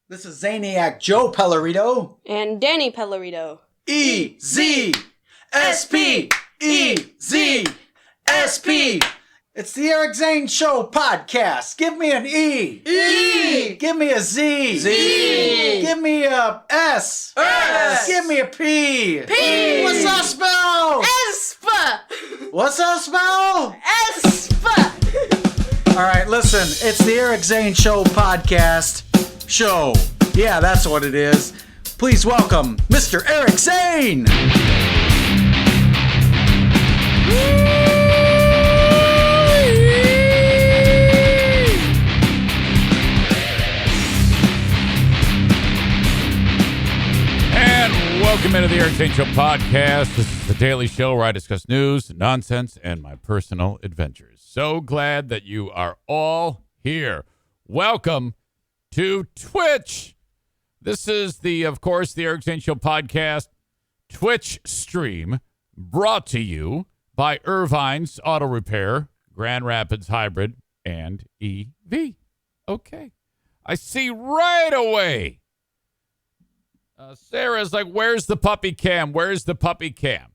This is Zaniac Joe Pellerito. And Danny Pellerito. E-Z-E-Z-S-P. It's the Eric Zane Show Podcast. Give me an E. E. Give me a Z. Z. Give me a S. S. Give me a P. P. What's that spell? Espa! What's that spell? Espa! All right, listen. It's the Eric Zane Show Podcast show. Yeah, that's what it is. Please welcome Mr. Eric Zane. And welcome into the Eric Zane Show Podcast. This is the daily show where I discuss news, nonsense, and my personal adventures. So glad that you are all here. Welcome to Twitch. This is of course, the Eric Zane Show Podcast Twitch stream brought to you by Irvine's Auto Repair, Grand Rapids Hybrid, and EV. Okay. I see right away. Sarah's like, where's the puppy cam? Where's the puppy cam?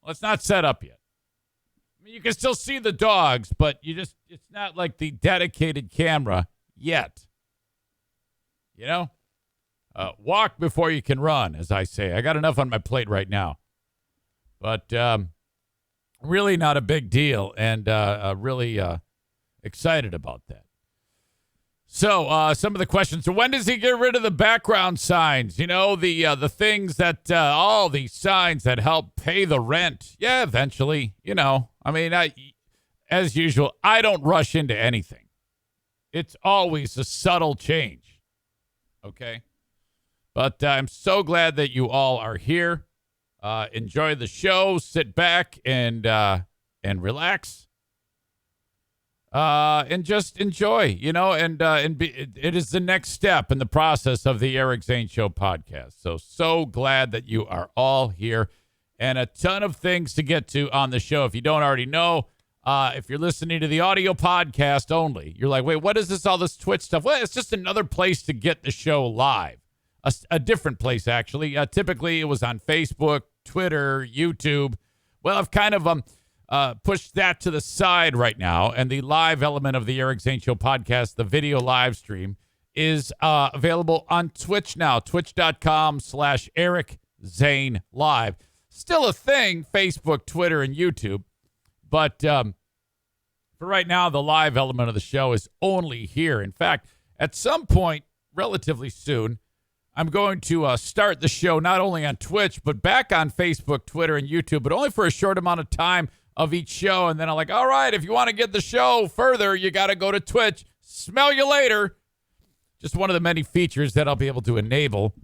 Well, it's not set up yet. I mean, you can still see the dogs, but it's not like the dedicated camera yet. You know? Walk before you can run, as I say. I got enough on my plate right now. But really not a big deal, and really excited about that. So some of the questions. So when does he get rid of the background signs? You know, the things that, all these signs that help pay the rent. Yeah, eventually, you know. I mean, as usual, I don't rush into anything. It's always a subtle change. Okay? But I'm so glad that you all are here. Enjoy the show. Sit back and relax. And just enjoy, you know, it is the next step in the process of the Eric Zane Show Podcast. So glad that you are all here, and a ton of things to get to on the show. If you don't already know, if you're listening to the audio podcast only, you're like, wait, what is this, all this Twitch stuff? Well, it's just another place to get the show live. A different place, actually. Typically, it was on Facebook, Twitter, YouTube. Well, I've kind of pushed that to the side right now, and the live element of the Eric Zane Show Podcast, the video live stream, is available on Twitch now, twitch.com/Eric Zane Live. Still a thing, Facebook, Twitter, and YouTube, but for right now, the live element of the show is only here. In fact, at some point, relatively soon, I'm going to start the show not only on Twitch, but back on Facebook, Twitter, and YouTube, but only for a short amount of time of each show. And then I'm like, all right, if you want to get the show further, you got to go to Twitch. Smell you later. Just one of the many features that I'll be able to enable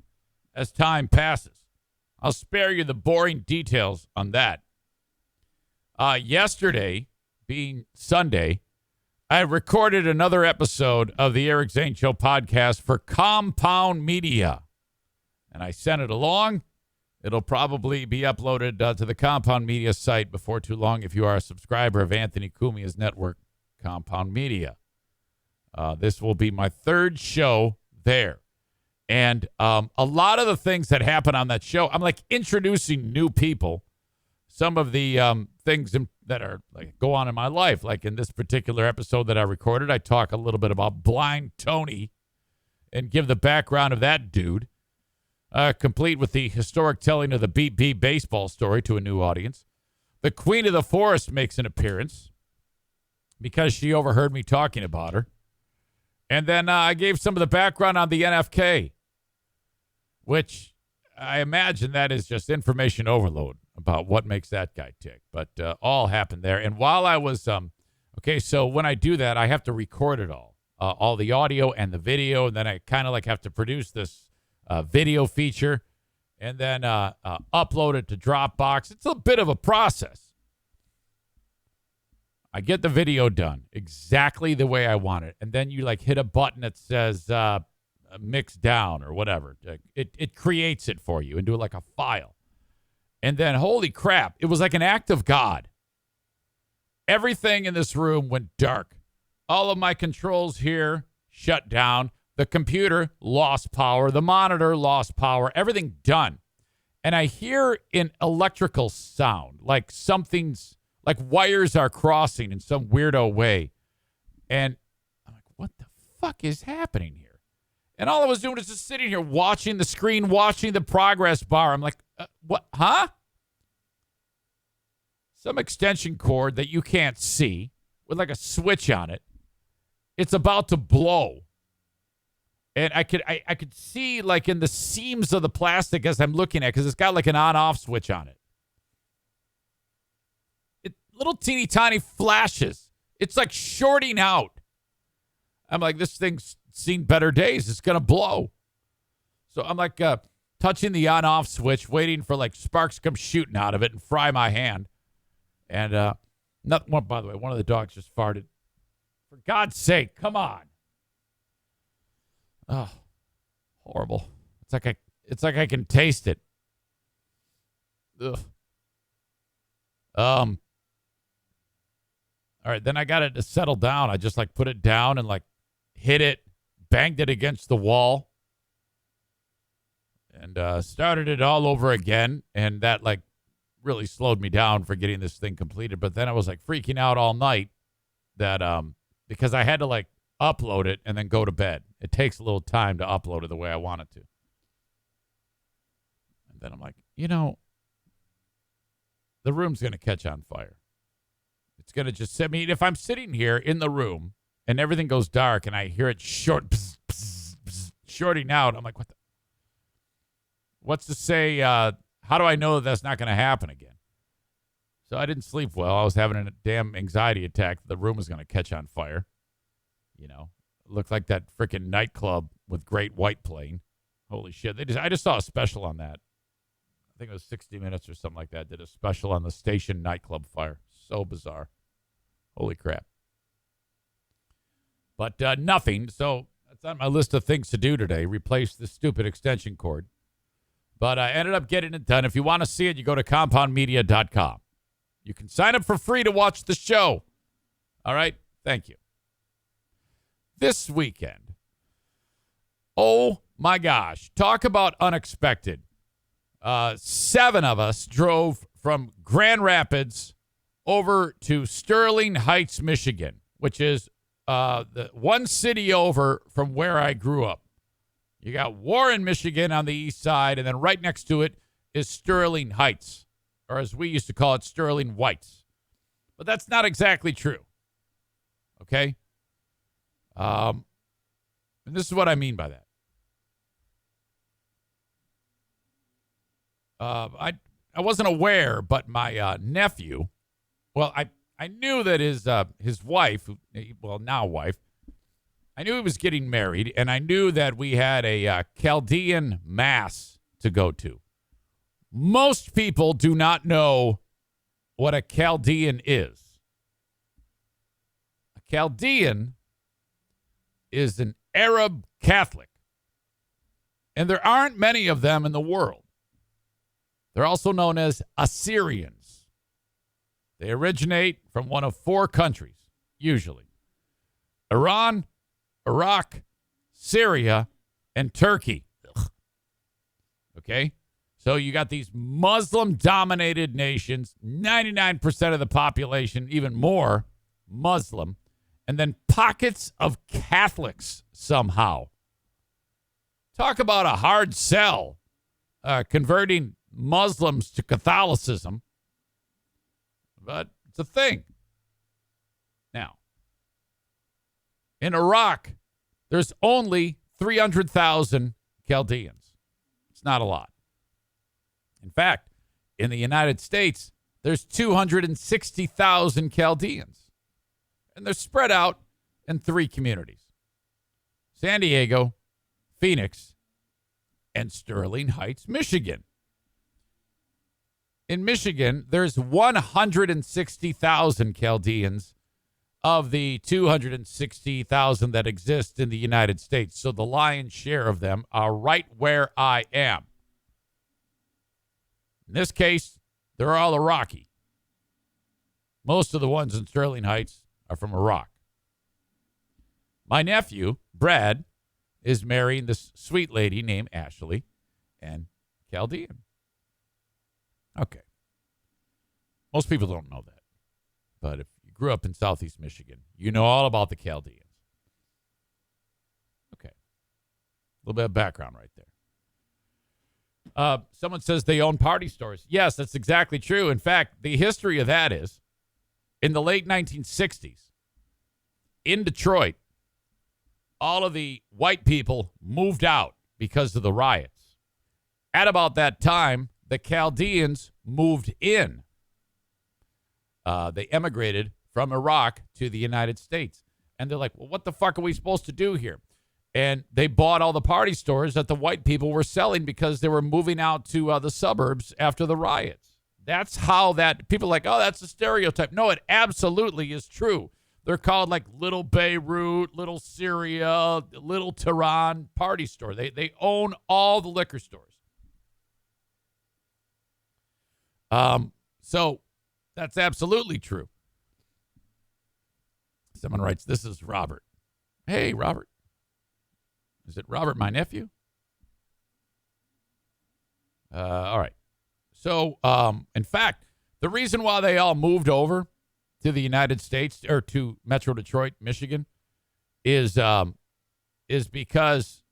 as time passes. I'll spare you the boring details on that. Yesterday, being Sunday, I recorded another episode of the Eric Zane Show Podcast for Compound Media. And I sent it along. It'll probably be uploaded to the Compound Media site before too long if you are a subscriber of Anthony Cumia's network, Compound Media. This will be my third show there. And a lot of the things that happen on that show, I'm like introducing new people. Some of the things that are like go on in my life, like in this particular episode that I recorded, I talk a little bit about Blind Tony and give the background of that dude. Complete with the historic telling of the Beep Beep baseball story to a new audience. The Queen of the Forest makes an appearance because she overheard me talking about her. And then I gave some of the background on the NFK, which I imagine that is just information overload about what makes that guy tick. But all happened there. And while I was, so when I do that, I have to record it all the audio and the video. And then I kind of like have to produce this video feature and then upload it to Dropbox. It's a bit of a process. I get the video done exactly the way I want it. And then you like hit a button that says mix down or whatever. It creates it for you into like a file. And then, holy crap, it was like an act of God. Everything in this room went dark. All of my controls here shut down. The computer lost power. The monitor lost power. Everything done. And I hear an electrical sound, like something's, like wires are crossing in some weirdo way. And I'm like, what the fuck is happening here? And all I was doing was just sitting here watching the screen, watching the progress bar. I'm like, what? Huh? Some extension cord that you can't see with like a switch on it. It's about to blow. And I could see like in the seams of the plastic as I'm looking at it, because it's got like an on-off switch on it. Little teeny tiny flashes. It's like shorting out. I'm like, this thing's seen better days. It's going to blow. So I'm like touching the on-off switch, waiting for like sparks to come shooting out of it and fry my hand. And by the way, one of the dogs just farted. For God's sake, come on. Oh, horrible. It's like I can taste it. Ugh. All right, then I got it to settle down. I just like put it down and like hit it, banged it against the wall, and started it all over again. And that like really slowed me down for getting this thing completed. But then I was like freaking out all night that because I had to like upload it and then go to bed. It takes a little time to upload it the way I want it to. And then I'm like, the room's going to catch on fire. It's going to just, if I'm sitting here in the room and everything goes dark and I hear it shorting out, I'm like, what's to say, how do I know that that's not going to happen again? So I didn't sleep well. I was having a damn anxiety attack. The room was going to catch on fire. It looked like that freaking nightclub with Great White playing. Holy shit. I just saw a special on that. I think it was 60 Minutes or something like that. Did a special on the station nightclub fire. So bizarre. Holy crap. But nothing. So that's on my list of things to do today. Replace the stupid extension cord. But I ended up getting it done. If you want to see it, you go to compoundmedia.com. You can sign up for free to watch the show. All right? Thank you. This weekend, oh my gosh, talk about unexpected. 7 of us drove from Grand Rapids over to Sterling Heights, Michigan, which is the one city over from where I grew up. You got Warren, Michigan on the east side, and then right next to it is Sterling Heights, or as we used to call it, Sterling Whites. But that's not exactly true. Okay? And this is what I mean by that. I wasn't aware, but my nephew, well, I knew that his wife, now wife, I knew he was getting married, and I knew that we had a Chaldean mass to go to. Most people do not know what a Chaldean is. A Chaldean is an Arab Catholic, and there aren't many of them in the world. They're also known as Assyrians. They originate from one of 4 countries, usually. Iran, Iraq, Syria, and Turkey. Okay? So you got these Muslim-dominated nations, 99% of the population, even more, Muslim, and then pockets of Catholics somehow. Talk about a hard sell, converting Muslims to Catholicism. But it's a thing. Now, in Iraq, there's only 300,000 Chaldeans. It's not a lot. In fact, in the United States, there's 260,000 Chaldeans. And they're spread out in 3 communities: San Diego, Phoenix, and Sterling Heights, Michigan. In Michigan, there's 160,000 Chaldeans of the 260,000 that exist in the United States. So the lion's share of them are right where I am. In this case, they're all Iraqi. Most of the ones in Sterling Heights are from Iraq. My nephew, Brad, is marrying this sweet lady named Ashley and Chaldean. Okay. Most people don't know that. But if you grew up in Southeast Michigan, you know all about the Chaldeans. Okay. A little bit of background right there. Someone says they own party stores. Yes, that's exactly true. In fact, the history of that is in the late 1960s, in Detroit, all of the white people moved out because of the riots. At about that time, the Chaldeans moved in. They emigrated from Iraq to the United States. And they're like, well, what the fuck are we supposed to do here? And they bought all the party stores that the white people were selling because they were moving out to the suburbs after the riots. That's how that, people are like, oh, that's a stereotype. No, it absolutely is true. They're called like Little Beirut, Little Syria, Little Tehran party store. They own all the liquor stores. So that's absolutely true. Someone writes, this is Robert. Hey, Robert. Is it Robert, my nephew? All right. So, in fact, the reason why they all moved over to the United States or to Metro Detroit, Michigan, is because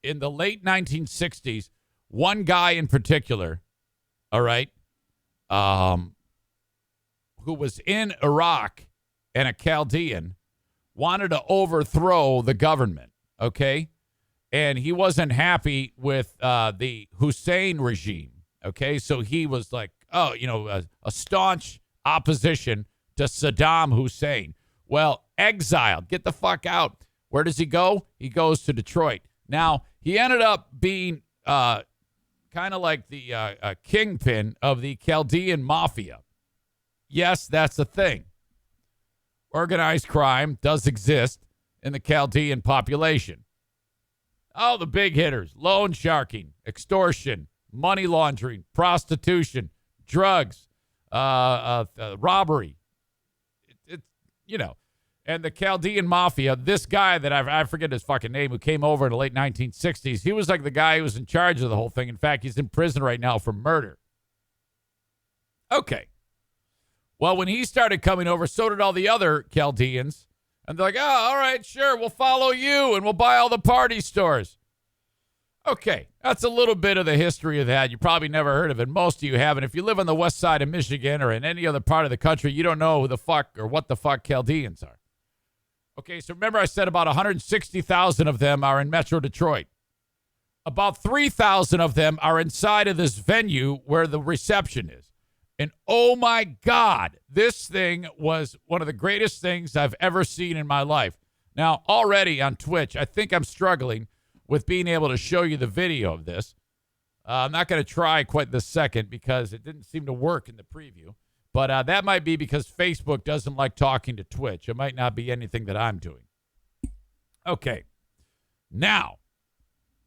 in the late 1960s, one guy in particular, all right, who was in Iraq and a Chaldean, wanted to overthrow the government. Okay, and he wasn't happy with the Hussein regime. Okay, so he was like, oh, a staunch opposition to Saddam Hussein. Well, exiled, get the fuck out. Where does he go? He goes to Detroit. Now, he ended up being kind of like the kingpin of the Chaldean mafia. Yes, that's a thing. Organized crime does exist in the Chaldean population. Oh, the big hitters: loan sharking, extortion, money laundering, prostitution, drugs, robbery. And the Chaldean mafia, this guy that I forget his fucking name, who came over in the late 1960s, he was like the guy who was in charge of the whole thing. In fact, he's in prison right now for murder. Okay. Well, when he started coming over, so did all the other Chaldeans. And they're like, oh, all right, sure, we'll follow you and we'll buy all the party stores. Okay, that's a little bit of the history of that. You probably never heard of it. Most of you haven't. If you live on the west side of Michigan or in any other part of the country, you don't know who the fuck or what the fuck Chaldeans are. Okay, so remember I said about 160,000 of them are in Metro Detroit. About 3,000 of them are inside of this venue where the reception is. And oh my God, this thing was one of the greatest things I've ever seen in my life. Now, already on Twitch, I think I'm struggling with being able to show you the video of this. I'm not going to try quite this second because it didn't seem to work in the preview. But that might be because Facebook doesn't like talking to Twitch. It might not be anything that I'm doing. Okay. Now,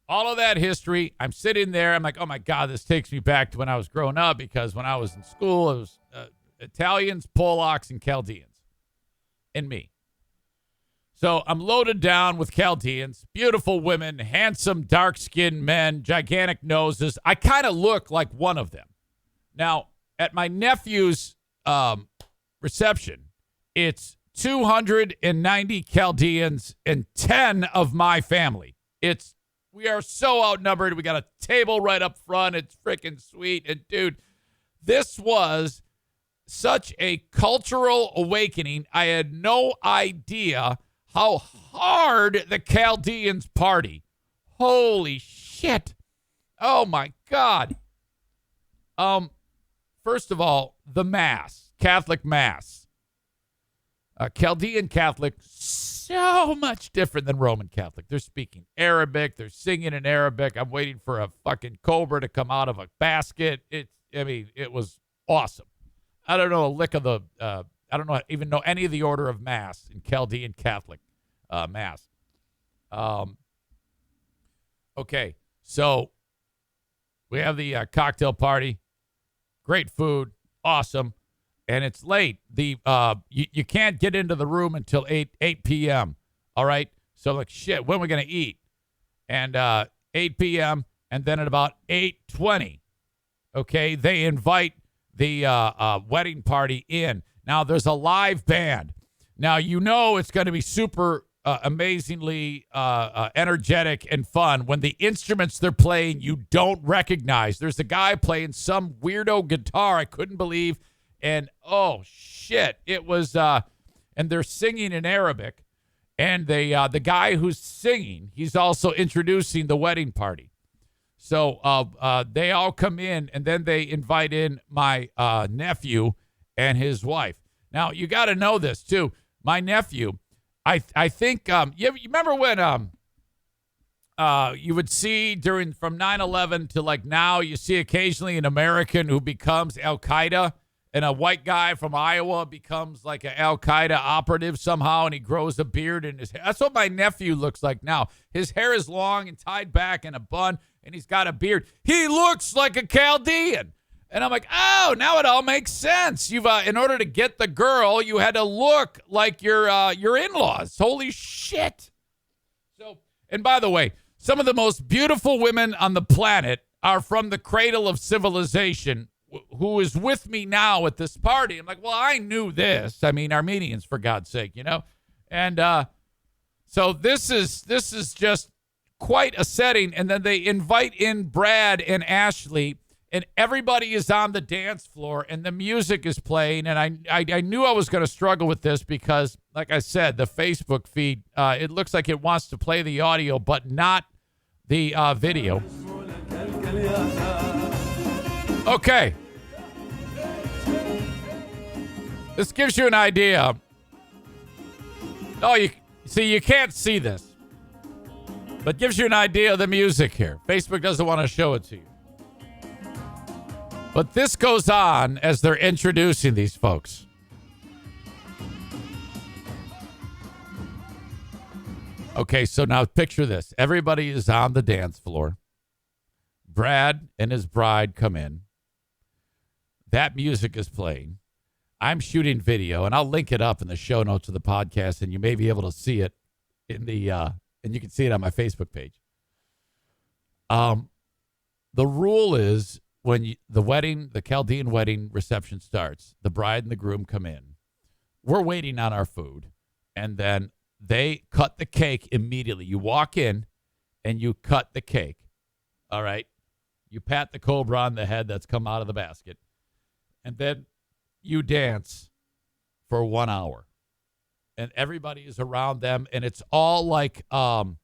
all of that history, I'm sitting there. I'm like, oh, my God, this takes me back to when I was growing up, because when I was in school, it was Italians, Polacks, and Chaldeans, and me. So I'm loaded down with Chaldeans, beautiful women, handsome, dark-skinned men, gigantic noses. I kind of look like one of them. Now, at my nephew's reception, it's 290 Chaldeans and 10 of my family. We are so outnumbered. We got a table right up front. It's freaking sweet. And, dude, this was such a cultural awakening. I had no idea how hard the Chaldeans party. Holy shit. Oh, my God. First of all, the Mass, Catholic Mass. Chaldean Catholic, so much different than Roman Catholic. They're speaking Arabic. They're singing in Arabic. I'm waiting for a fucking cobra to come out of a basket. It was awesome. I don't know a lick of the, I don't even know any of the order of Mass in Chaldean Catholic Mass. Okay, so we have the cocktail party. Great food, awesome, and it's late. You can't get into the room until 8 p.m., all right? So like, shit, when are we going to eat? And 8 p.m. and then at about 8:20, okay, they invite the wedding party in. Now, there's a live band. Now, you know it's going to be super amazingly energetic and fun when the instruments they're playing you don't recognize. There's a guy playing some weirdo guitar I couldn't believe, and oh shit, it was and they're singing in Arabic, and the guy who's singing, he's also introducing the wedding party. So they all come in, and then they invite in my nephew and his wife. Now, you got to know this, too. My nephew, I think, you remember when you would see from 9/11 to like now, you see occasionally an American who becomes Al-Qaeda, and a white guy from Iowa becomes like an Al-Qaeda operative somehow, and he grows a beard in his hair. That's what my nephew looks like now. His hair is long and tied back in a bun, and he's got a beard. He looks like a Chaldean. And I'm like, oh, now it all makes sense. You've in order to get the girl, you had to look like your in-laws. Holy shit. So, and by the way, some of the most beautiful women on the planet are from the cradle of civilization, who is with me now at this party. I'm like, well, I knew this. I mean, Armenians, for God's sake, you know? And so this is just quite a setting. And then they invite in Brad and Ashley, and everybody is on the dance floor, and the music is playing. And I knew I was going to struggle with this because, like I said, the Facebook feed, it looks like it wants to play the audio, but not the video. Okay. This gives you an idea. Oh, you can't see this, but gives you an idea of the music here. Facebook doesn't want to show it to you. But this goes on as they're introducing these folks. Okay, so now picture this. Everybody is on the dance floor. Brad and his bride come in. That music is playing. I'm shooting video, and I'll link it up in the show notes of the podcast, and you may be able to see it in the and you can see it on my Facebook page. The rule is when the Chaldean wedding reception starts, the bride and the groom come in. We're waiting on our food, and then they cut the cake immediately. You walk in, and you cut the cake. All right? You pat the cobra on the head that's come out of the basket, and then you dance for 1 hour. And everybody is around them, and it's all like, fucking,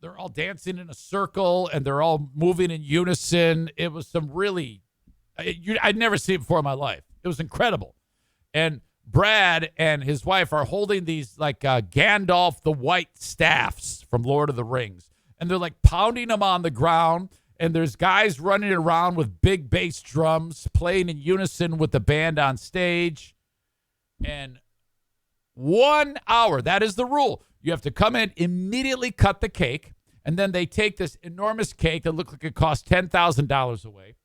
they're all dancing in a circle, and they're all moving in unison. It was some really, I'd never seen it before in my life. It was incredible. And Brad and his wife are holding these like Gandalf the White staffs from Lord of the Rings, and they're like pounding them on the ground. And there's guys running around with big bass drums playing in unison with the band on stage. And 1 hour, that is the rule. You have to come in, immediately cut the cake, and then they take this enormous cake that looked like it cost $10,000 away.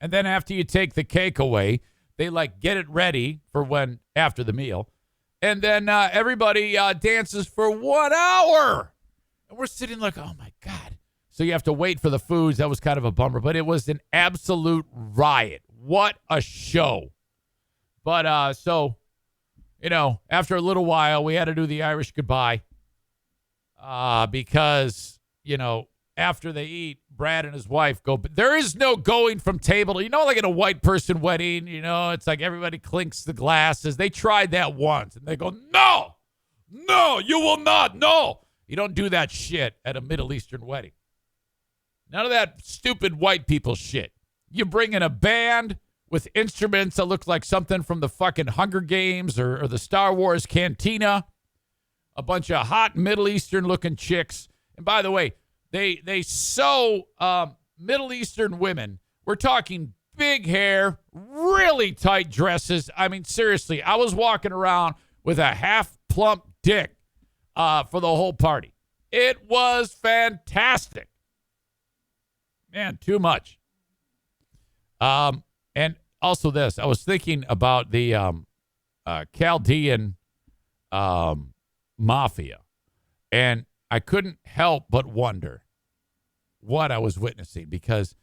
And then after you take the cake away, they like get it ready for after the meal. And then everybody dances for 1 hour. And we're sitting like, oh my God. So you have to wait for the foods. That was kind of a bummer, but it was an absolute riot. What a show. But so, after a little while, we had to do the Irish goodbye because, after they eat, Brad and his wife go. There is no going from table to, like in a white person wedding, it's like everybody clinks the glasses. They tried that once, and they go, no, you will not. No, you don't do that shit at a Middle Eastern wedding. None of that stupid white people shit. You bring in a band with instruments that look like something from the fucking Hunger Games or the Star Wars Cantina. A bunch of hot Middle Eastern looking chicks. And by the way, they sew Middle Eastern women. We're talking big hair, really tight dresses. I mean, seriously, I was walking around with a half plump dick for the whole party. It was fantastic. Man, too much. And also this, I was thinking about the Chaldean mafia. And I couldn't help but wonder what I was witnessing, because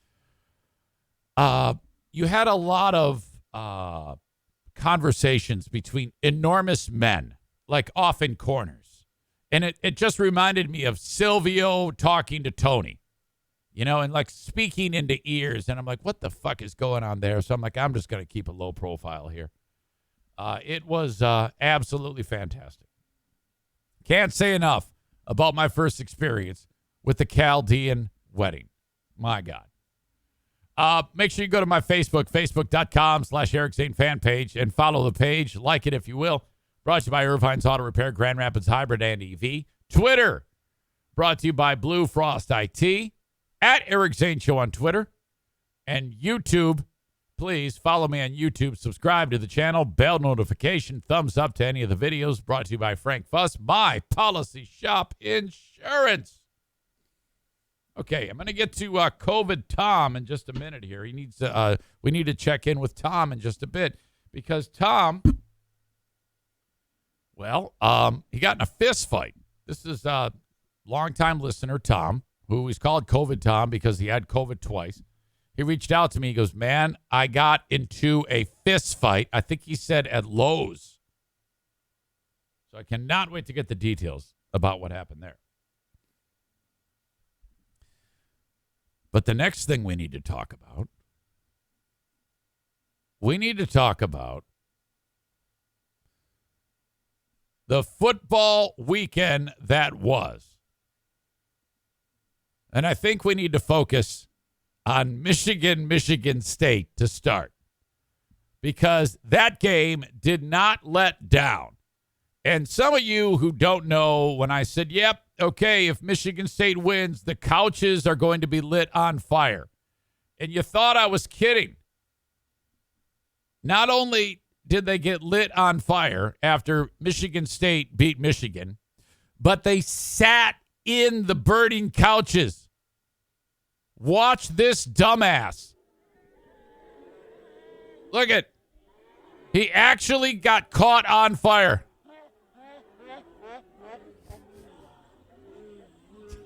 you had a lot of conversations between enormous men, like off in corners. And it just reminded me of Silvio talking to Tony, and like speaking into ears. And I'm like, what the fuck is going on there? So I'm like, I'm just going to keep a low profile here. It was absolutely fantastic. Can't say enough about my first experience with the Chaldean wedding. My God. Make sure you go to my Facebook, facebook.com/Eric Zane fan page, and follow the page. Like it if you will. Brought to you by Irvine's Auto Repair, Grand Rapids Hybrid and EV. Twitter, brought to you by Blue Frost IT. At Eric Zane Show on Twitter. And YouTube, please follow me on YouTube. Subscribe to the channel. Bell notification. Thumbs up to any of the videos. Brought to you by Frank Fuss, My Policy Shop Insurance. Okay, I'm going to get to COVID Tom in just a minute here. We need to check in with Tom in just a bit, because Tom, he got in a fist fight. This is a longtime listener, Tom, who is called COVID Tom because he had COVID twice. He reached out to me. He goes, man, I got into a fist fight. I think he said at Lowe's. So I cannot wait to get the details about what happened there. But the next thing we need to talk about, the football weekend that was. And I think we need to focus on Michigan State to start, because that game did not let down. And some of you who don't know, when I said, yep, okay, if Michigan State wins, the couches are going to be lit on fire. And you thought I was kidding. Not only did they get lit on fire after Michigan State beat Michigan, but they sat in the burning couches. Watch this dumbass. Look at, he actually got caught on fire.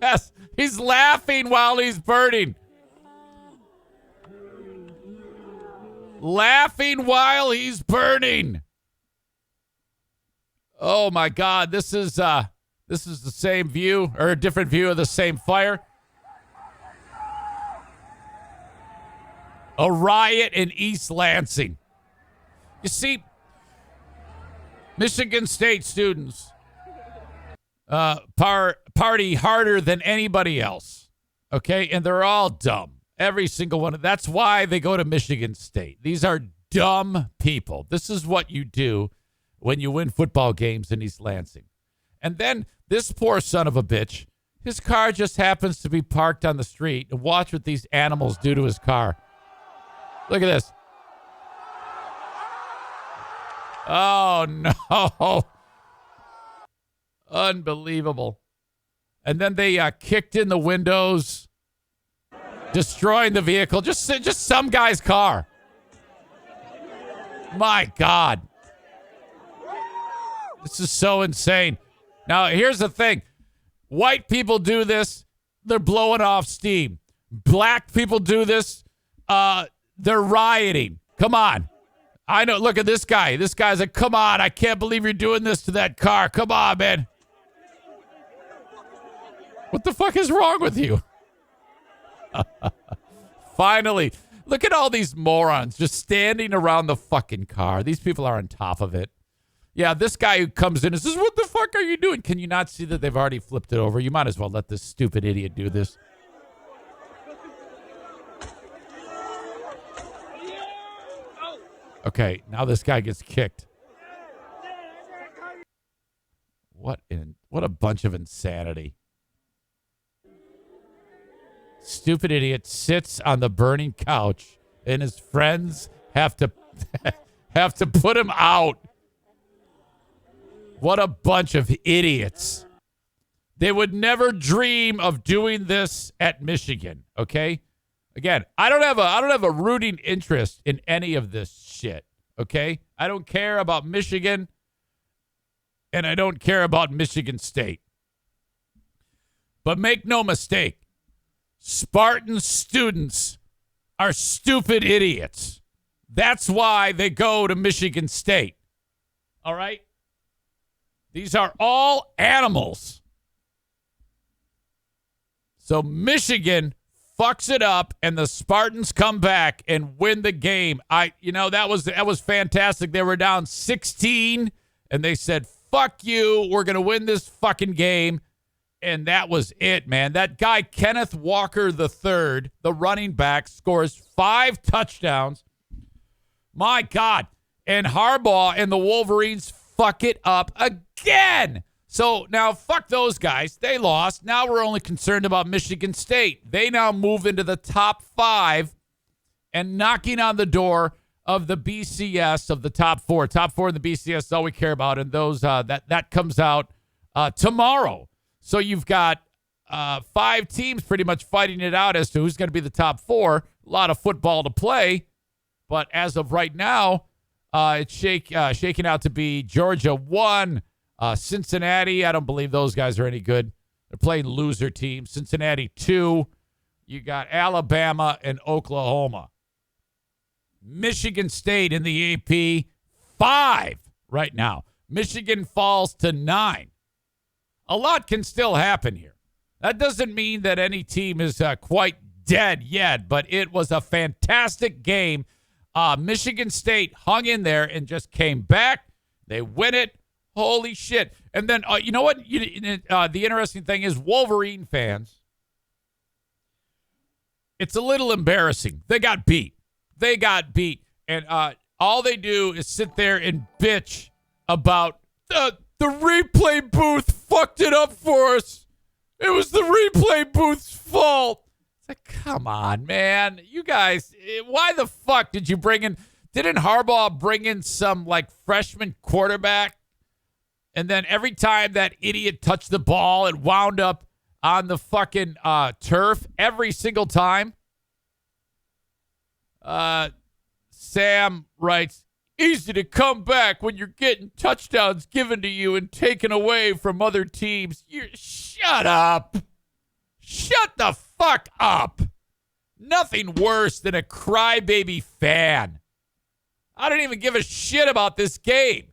Yes, he's laughing while he's burning. Laughing while he's burning. Oh my God, this is the same view, or a different view of the same fire. A riot in East Lansing. You see, Michigan State students party harder than anybody else, okay? And they're all dumb. Every single one. That's why they go to Michigan State. These are dumb people. This is what you do when you win football games in East Lansing. And then this poor son of a bitch, his car just happens to be parked on the street. And watch what these animals do to his car. Look at this. Oh, no. Unbelievable. And then they kicked in the windows, destroying the vehicle. Just some guy's car. My God. This is so insane. Now, here's the thing. White people do this. They're blowing off steam. Black people do this. They're rioting. Come on. I know. Look at this guy. This guy's like, come on. I can't believe you're doing this to that car. Come on, man. What the fuck is wrong with you? Finally, look at all these morons just standing around the fucking car. These people are on top of it. Yeah, this guy who comes in and says, what the fuck are you doing? Can you not see that they've already flipped it over? You might as well let this stupid idiot do this. Okay, now this guy gets kicked. What a bunch of insanity. Stupid idiot sits on the burning couch, and his friends have to put him out. What a bunch of idiots. They would never dream of doing this at Michigan, okay? Again, I don't have a rooting interest in any of this shit, okay? I don't care about Michigan, and I don't care about Michigan State. But make no mistake, Spartan students are stupid idiots. That's why they go to Michigan State. All right? These are all animals. So Michigan fucks it up, and the Spartans come back and win the game. That was fantastic. They were down 16, and they said, fuck you, we're going to win this fucking game. And that was it, man. That guy, Kenneth Walker III, the running back, scores 5 touchdowns. My God. And Harbaugh and the Wolverines fuck it up again. So now, fuck those guys. They lost. Now we're only concerned about Michigan State. They now move into the top 5 and knocking on the door of the BCS of the top 4. Top 4 in the BCS is all we care about. And those that comes out tomorrow. So you've got 5 teams pretty much fighting it out as to who's going to be the top 4. A lot of football to play. But as of right now, it's shaking out to be Georgia 1, Cincinnati. I don't believe those guys are any good. They're playing loser teams. Cincinnati 2. You got Alabama and Oklahoma. Michigan State in the AP 5 right now. Michigan falls to 9. A lot can still happen here. That doesn't mean that any team is quite dead yet, but it was a fantastic game. Michigan State hung in there and just came back. They win it. Holy shit. And then, you know what? The interesting thing is Wolverine fans, it's a little embarrassing. They got beat. And all they do is sit there and bitch about the replay booth fucked it up for us. It was the replay booth's fault. It's like, come on, man. You guys, why the fuck did you bring in? Didn't Harbaugh bring in some freshman quarterback? And then every time that idiot touched the ball, it wound up on the fucking turf every single time. Sam writes, easy to come back when you're getting touchdowns given to you and taken away from other teams. Shut up. Shut the fuck up. Nothing worse than a crybaby fan. I don't even give a shit about this game.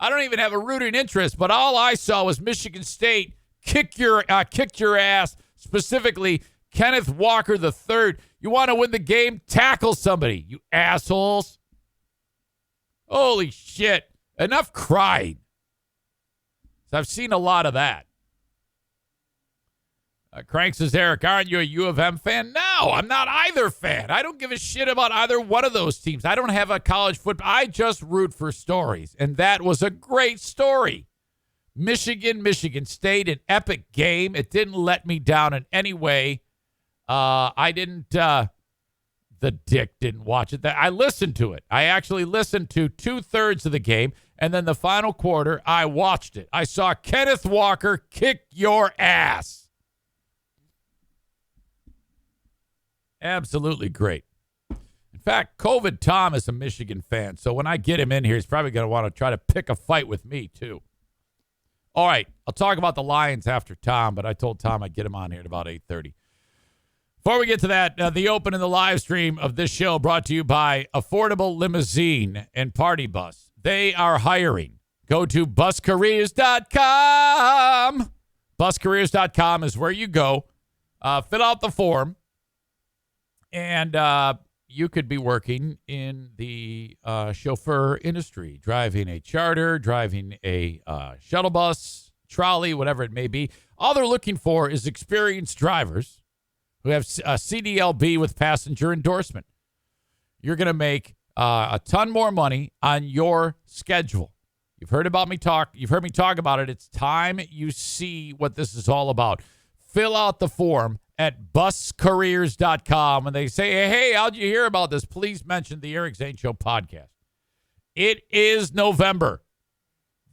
I don't even have a rooting interest, but all I saw was Michigan State kicked your ass, specifically Kenneth Walker III. You want to win the game? Tackle somebody, you assholes. Holy shit. Enough crying. So I've seen a lot of that. Crank says, Eric, aren't you a U of M fan? No, I'm not either fan. I don't give a shit about either one of those teams. I don't have a college football. I just root for stories, and that was a great story. Michigan State, an epic game. It didn't let me down in any way. The dick didn't watch it. I listened to it. I actually listened to 2/3 of the game, and then the final quarter, I watched it. I saw Kenneth Walker kick your ass. Absolutely great. In fact, COVID Tom is a Michigan fan, so when I get him in here, he's probably going to want to try to pick a fight with me, too. All right, I'll talk about the Lions after Tom, but I told Tom I'd get him on here at about 8:30. Before we get to that, the open and the live stream of this show brought to you by Affordable Limousine and Party Bus. They are hiring. Go to buscareers.com. Buscareers.com is where you go. Fill out the form, and you could be working in the chauffeur industry, driving a charter, driving a shuttle bus, trolley, whatever it may be. All they're looking for is experienced drivers who have a CDLB with passenger endorsement. You're going to make a ton more money on your schedule. You've heard me talk about it. It's time you see what this is all about. Fill out the form at buscareers.com. And they say, hey, how'd you hear about this? Please mention the Eric Zane Show podcast. It is November.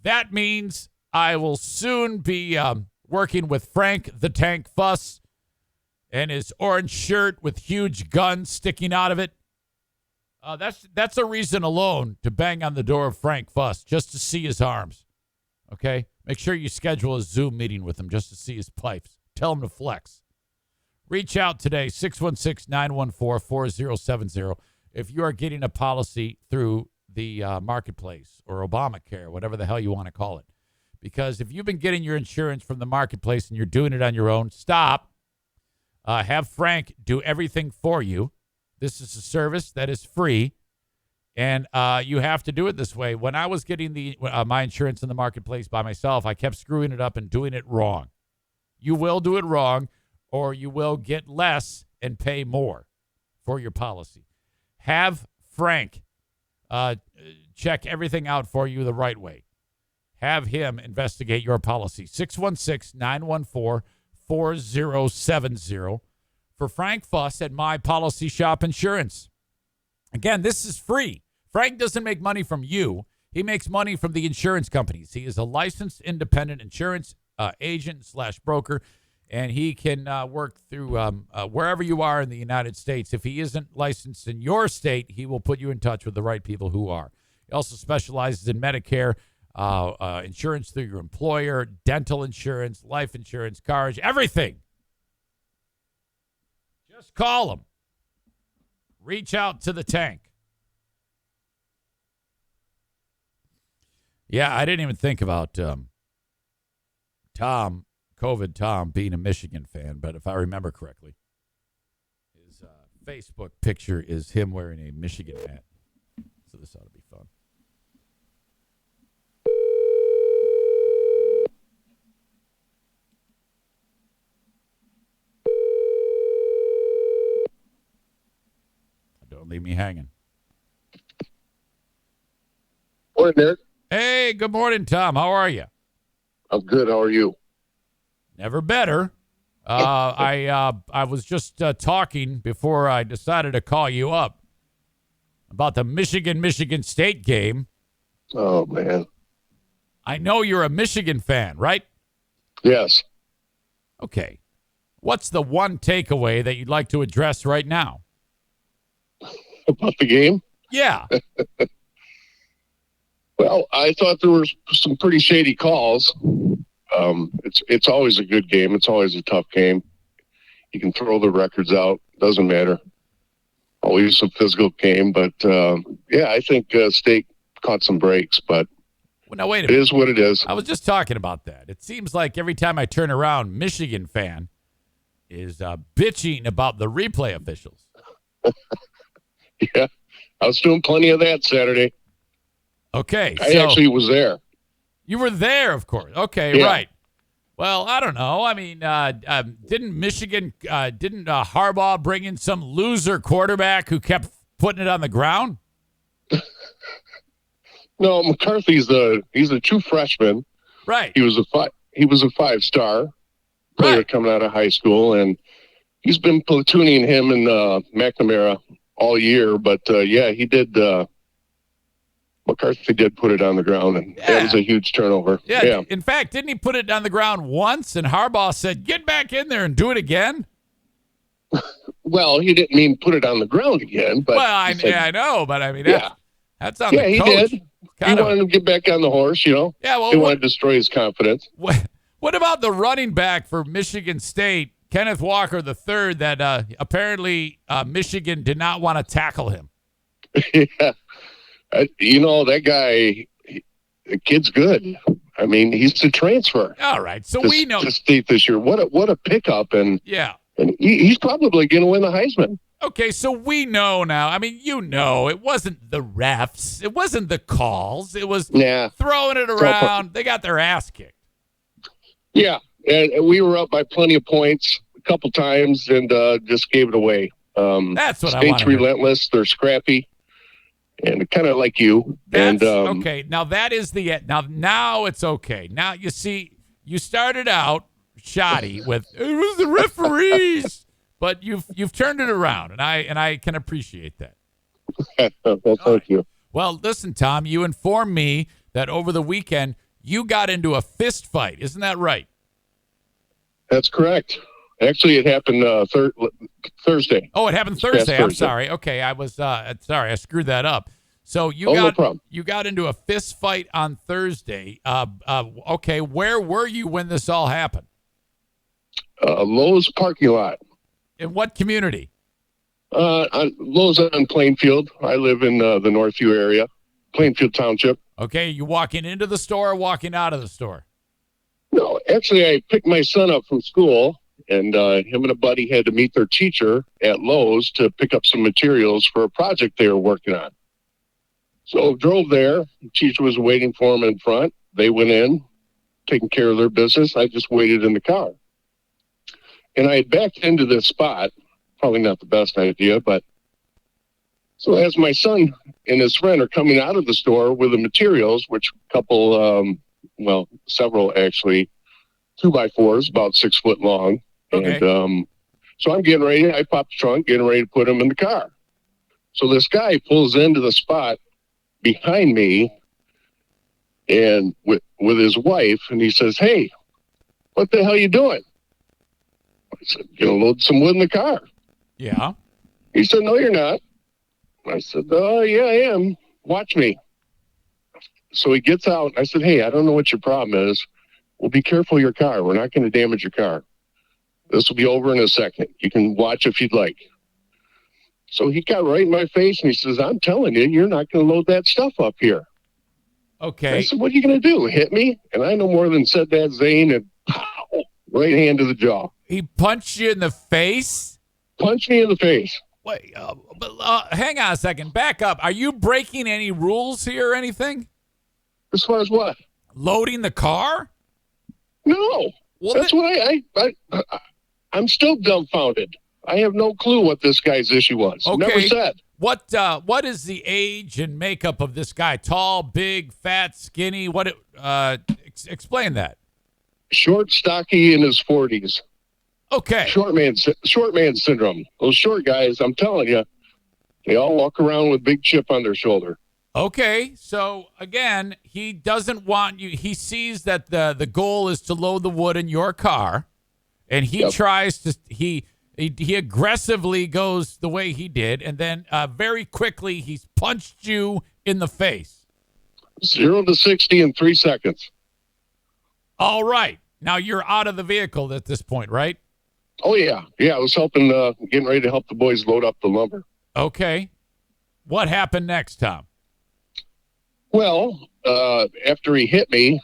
That means I will soon be working with Frank the Tank Fuss and his orange shirt with huge guns sticking out of it. That's a reason alone to bang on the door of Frank Fuss just to see his arms. Okay? Make sure you schedule a Zoom meeting with him just to see his pipes. Tell him to flex. Reach out today, 616-914-4070, if you are getting a policy through the marketplace or Obamacare, whatever the hell you want to call it. Because if you've been getting your insurance from the marketplace and you're doing it on your own, stop. Have Frank do everything for you. This is a service that is free, and you have to do it this way. When I was getting my insurance in the marketplace by myself, I kept screwing it up and doing it wrong. You will do it wrong, or you will get less and pay more for your policy. Have Frank check everything out for you the right way. Have him investigate your policy. 616-914-4070 for Frank Fuss at My Policy Shop Insurance. Again, this is free. Frank doesn't make money from you. He makes money from the insurance companies. He is a licensed independent insurance agent/broker, and he can work through wherever you are in the United States. If he isn't licensed in your state, he will put you in touch with the right people who are. He also specializes in Medicare, insurance through your employer, dental insurance, life insurance, cars, everything. Just call him. Reach out to the tank. Yeah, I didn't even think about Tom being a Michigan fan, but if I remember correctly, his Facebook picture is him wearing a Michigan hat. So this ought to be fun. Don't leave me hanging. Morning, Eric. Hey, good morning, Tom. How are you? I'm good. How are you? Never better. I was just talking before I decided to call you up about the Michigan State game. Oh, man. I know you're a Michigan fan, right? Yes. Okay. What's the one takeaway that you'd like to address right now? About the game? Yeah. Well, I thought there were some pretty shady calls. It's always a good game. It's always a tough game. You can throw the records out. Doesn't matter. Always a physical game. But, yeah, I think State caught some breaks. But well, now, wait a it minute. is what it is. I was just talking about that. It seems like every time I turn around, Michigan fan is bitching about the replay officials. Yeah. I was doing plenty of that Saturday. Okay. I actually was there. You were there, of course. Okay, Yeah. right. Well, I don't know. I mean, didn't Harbaugh bring in some loser quarterback who kept putting it on the ground? No, McCarthy's he's a true freshman. Right. He was a 5-star player coming out of high school, and he's been platooning him and McNamara all year. But yeah, he did. McCarthy did put it on the ground, and that was a huge turnover. Yeah. In fact, didn't he put it on the ground once? And Harbaugh said, "Get back in there and do it again." Well, he didn't mean put it on the ground again, but I know, but I mean, that's on the he coach. did. He wanted to get back on the horse, you know. Yeah, well, he wanted to destroy his confidence. What about the running back for Michigan State, Kenneth Walker III, that apparently Michigan did not want to tackle him? Yeah. You know, that guy, the kid's good. I mean, he's a transfer. All right, so we know to State this year. What a pickup, and he's probably going to win the Heisman. Okay, so we know now. I mean, it wasn't the refs, it wasn't the calls, it was throwing it around. They got their ass kicked. Yeah, and we were up by plenty of points a couple times, and just gave it away. That's what State's relentless. They're scrappy. And kind of like you. Okay. Now that is now it's okay. Now you see, you started out shoddy with it was the referees, but you've turned it around, and I can appreciate that. Well, thank you. Well, listen, Tom, you informed me that over the weekend you got into a fist fight. Isn't that right? That's correct. Actually, it happened Thursday. Oh, it happened This past Thursday. I'm Thursday. sorry. Okay, I was sorry. I screwed that up. So No problem. you got into a fist fight on Thursday. Okay, where were you when this all happened? Lowe's parking lot. In what community? Lowe's on Plainfield. I live in the Northview area, Plainfield Township. Okay, you walking into the store or walking out of the store? No, actually, I picked my son up from school, and him and a buddy had to meet their teacher at Lowe's to pick up some materials for a project they were working on. So drove there. The teacher was waiting for him in front. They went in, taking care of their business. I just waited in the car. And I had backed into this spot. Probably not the best idea, but so as my son and his friend are coming out of the store with the materials, which several actually 2x4s, about 6 foot long. Okay. And so I'm getting ready. I popped the trunk, getting ready to put them in the car. So this guy pulls into the spot behind me and with his wife, and he says, "Hey, what the hell you doing?" I said, "Gonna load some wood in the car." Yeah. He said, "No, you're not." I said, "Oh, yeah, I am. Watch me." So he gets out. I said, "Hey, I don't know what your problem is. Well, be careful of your car. We're not going to damage your car. This will be over in a second. You can watch if you'd like." So he got right in my face and he says, "I'm telling you, you're not going to load that stuff up here." Okay. I said, "What are you going to do? Hit me?" And I no more than said that, Zane, and pow, right hand to the jaw. He punched you in the face? Punched me in the face. Wait, hang on a second. Back up. Are you breaking any rules here or anything? As far as what? Loading the car? No. Well, That's what I'm still dumbfounded. I have no clue what this guy's issue was. Okay. Never said. What is the age and makeup of this guy? Tall, big, fat, skinny? Explain that. Short, stocky, in his 40s. Okay. Short man syndrome. Those short guys, I'm telling you, they all walk around with big chip on their shoulder. Okay. So again, he doesn't want you. He sees that the goal is to load the wood in your car, and he tries to he aggressively goes the way he did, and then very quickly he's punched you in the face. 0 to 60 in 3 seconds. All right. Now you're out of the vehicle at this point, right? Oh, yeah. Yeah, I was getting ready to help the boys load up the lumber. Okay. What happened next, Tom? Well, after he hit me,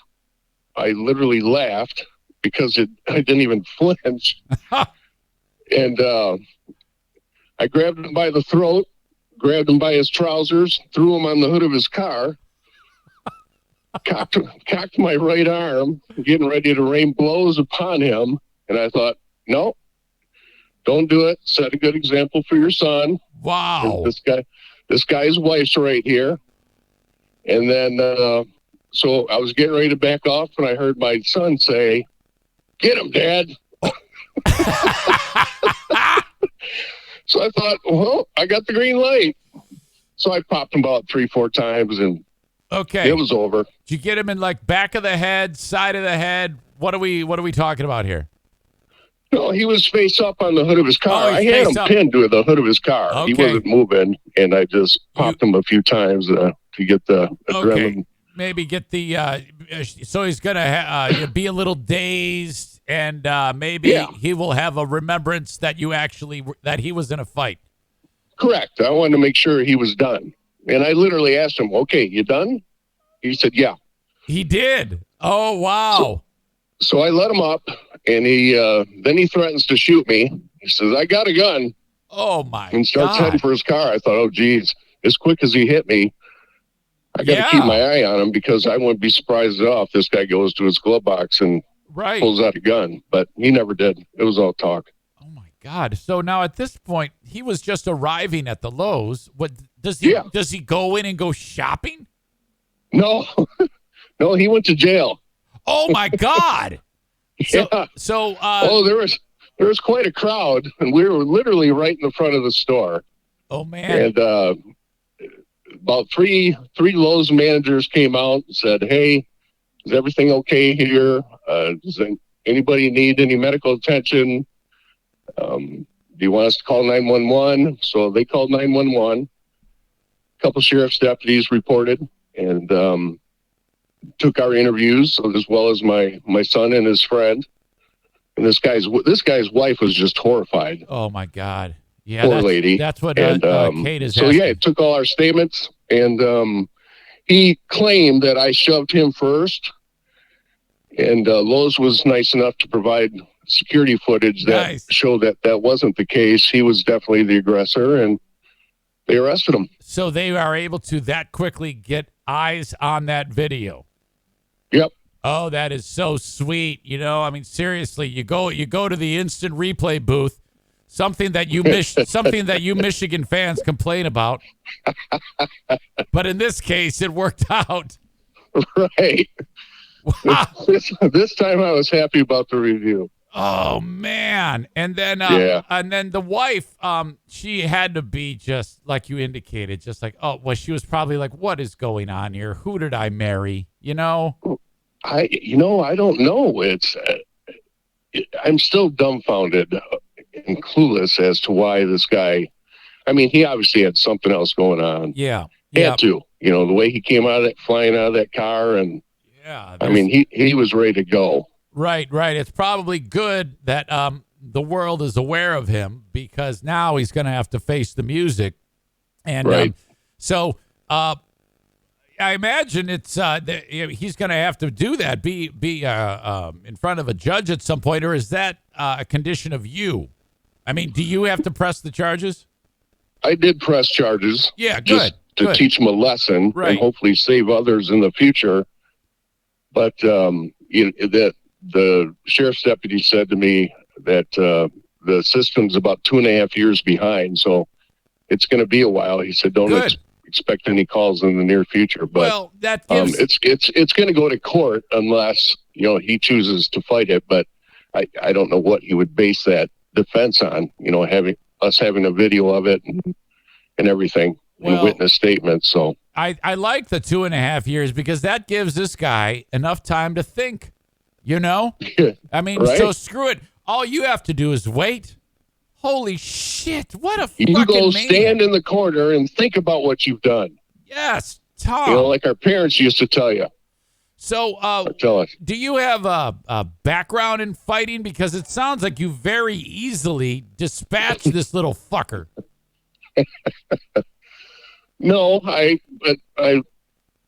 I literally laughed because I didn't even flinch. And I grabbed him by the throat, grabbed him by his trousers, threw him on the hood of his car, cocked my right arm, getting ready to rain blows upon him. And I thought, no, don't do it. Set a good example for your son. Wow. This guy's wife's right here. And then, so I was getting ready to back off, and I heard my son say, "Get him, Dad." So I thought, well, I got the green light. So I popped him about 3-4 times, and okay, it was over. Did you get him in like back of the head, side of the head? What are we talking about here? No, he was face up on the hood of his car. Oh, I he's had face him up. pinned to the hood of his car. Okay. He wasn't moving, and I just popped him a few times to get the adrenaline. Okay, maybe get the so he's gonna be a little dazed, and maybe he will have a remembrance that that he was in a fight. Correct. I wanted to make sure he was done, and I literally asked him, "Okay, you done?" He said, "Yeah." He did. Oh wow. So I let him up, and then he threatens to shoot me. He says, "I got a gun," Oh my and starts God. heading for his car. I thought, oh, geez, as quick as he hit me, I got to Yeah. keep my eye on him because I wouldn't be surprised at all if this guy goes to his glove box and Right. pulls out a gun. But he never did. It was all talk. Oh my God. So now at this point, he was just arriving at the Lowe's. What does he? Yeah. Does he go in and go shopping? No, no, he went to jail. Oh my God. Yeah. So Oh, there was quite a crowd, and we were literally right in the front of the store. oh man. And about three Lowe's managers came out and said, "Hey, is everything okay here? Does anybody need any medical attention? do you want us to call 911? So they called 911. A couple sheriff's deputies reported and took our interviews, as well as my son and his friend. And this guy's wife was just horrified. Oh my God! Yeah, poor lady. That's what and, Kate is. So asking. yeah, it took all our statements, and he claimed that I shoved him first. And Lowe's was nice enough to provide security footage that showed that wasn't the case. He was definitely the aggressor, and they arrested him. So they are able to that quickly get eyes on that video. Yep. Oh, that is so sweet. You know, I mean, seriously, you go to the instant replay booth, something that you Michigan fans complain about. But in this case, it worked out. Right. Wow. This time I was happy about the review. Oh man. And then the wife, she had to be just like you indicated, just like, oh, well, she was probably like, what is going on here? Who did I marry? You know? I don't know. I'm still dumbfounded and clueless as to why this guy, I mean, he obviously had something else going on. Yeah. He had to, the way he came flying out of that car, and yeah, I mean, he was ready to go. Right. It's probably good that the world is aware of him, because now he's going to have to face the music. And right. So I imagine it's he's going to have to do that, be in front of a judge at some point, or is that a condition of you? I mean, do you have to press the charges? I did press charges. Yeah, good. Just to teach him a lesson, right, and hopefully save others in the future. But that the sheriff's deputy said to me that the system's about 2.5 years behind, so it's going to be a while. He said, "Don't expect any calls in the near future." But well, that gives... it's going to go to court unless he chooses to fight it. But I don't know what he would base that defense on. Having a video of it and everything, and witness statements. So I like the 2.5 years, because that gives this guy enough time to think. I mean, right? So screw it. All you have to do is wait. Holy shit! What a fucking you go maniac. Stand in the corner and think about what you've done. Yes, Tom. Like our parents used to tell you. So, tell us. Do you have a background in fighting? Because it sounds like you very easily dispatched this little fucker. No, I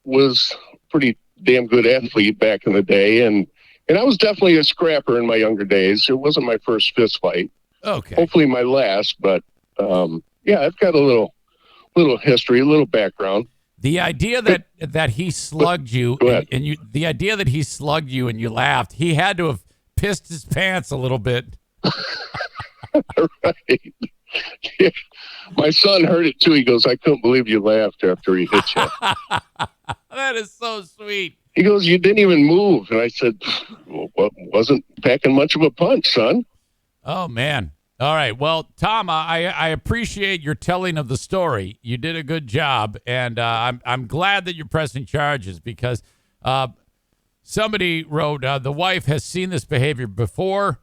was pretty damn good athlete back in the day, and I was definitely a scrapper in my younger days. It wasn't my first fist fight. Okay. Hopefully my last, but yeah, I've got a little history, a little background. The idea that he slugged you, and the idea that he slugged you and you laughed, he had to have pissed his pants a little bit. Right. Yeah. My son heard it too. He goes, "I couldn't believe you laughed after he hit you." That is so sweet. He goes, "You didn't even move." And I said, "Well, wasn't packing much of a punch, son." Oh, man. All right. Well, Tom, I appreciate your telling of the story. You did a good job, and I'm glad that you're pressing charges, because somebody wrote, the wife has seen this behavior before,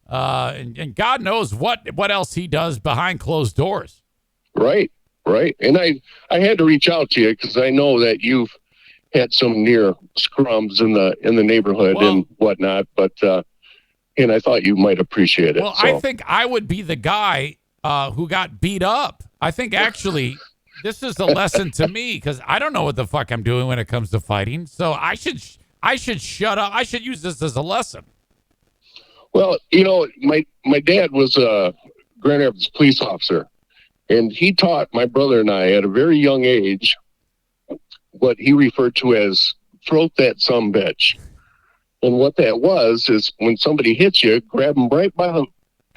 and God knows what else he does behind closed doors. Right. And I had to reach out to you because I know that you've had some near scrums in the neighborhood and whatnot, but and I thought you might appreciate it. Well, so. I think I would be the guy who got beat up. I think actually this is a lesson to me, because I don't know what the fuck I'm doing when it comes to fighting. So I should shut up. I should use this as a lesson. Well, my dad was a Grand Rapids police officer, and he taught my brother and I at a very young age what he referred to as "throat that sumbitch." And what that was is when somebody hits you, grab them right by the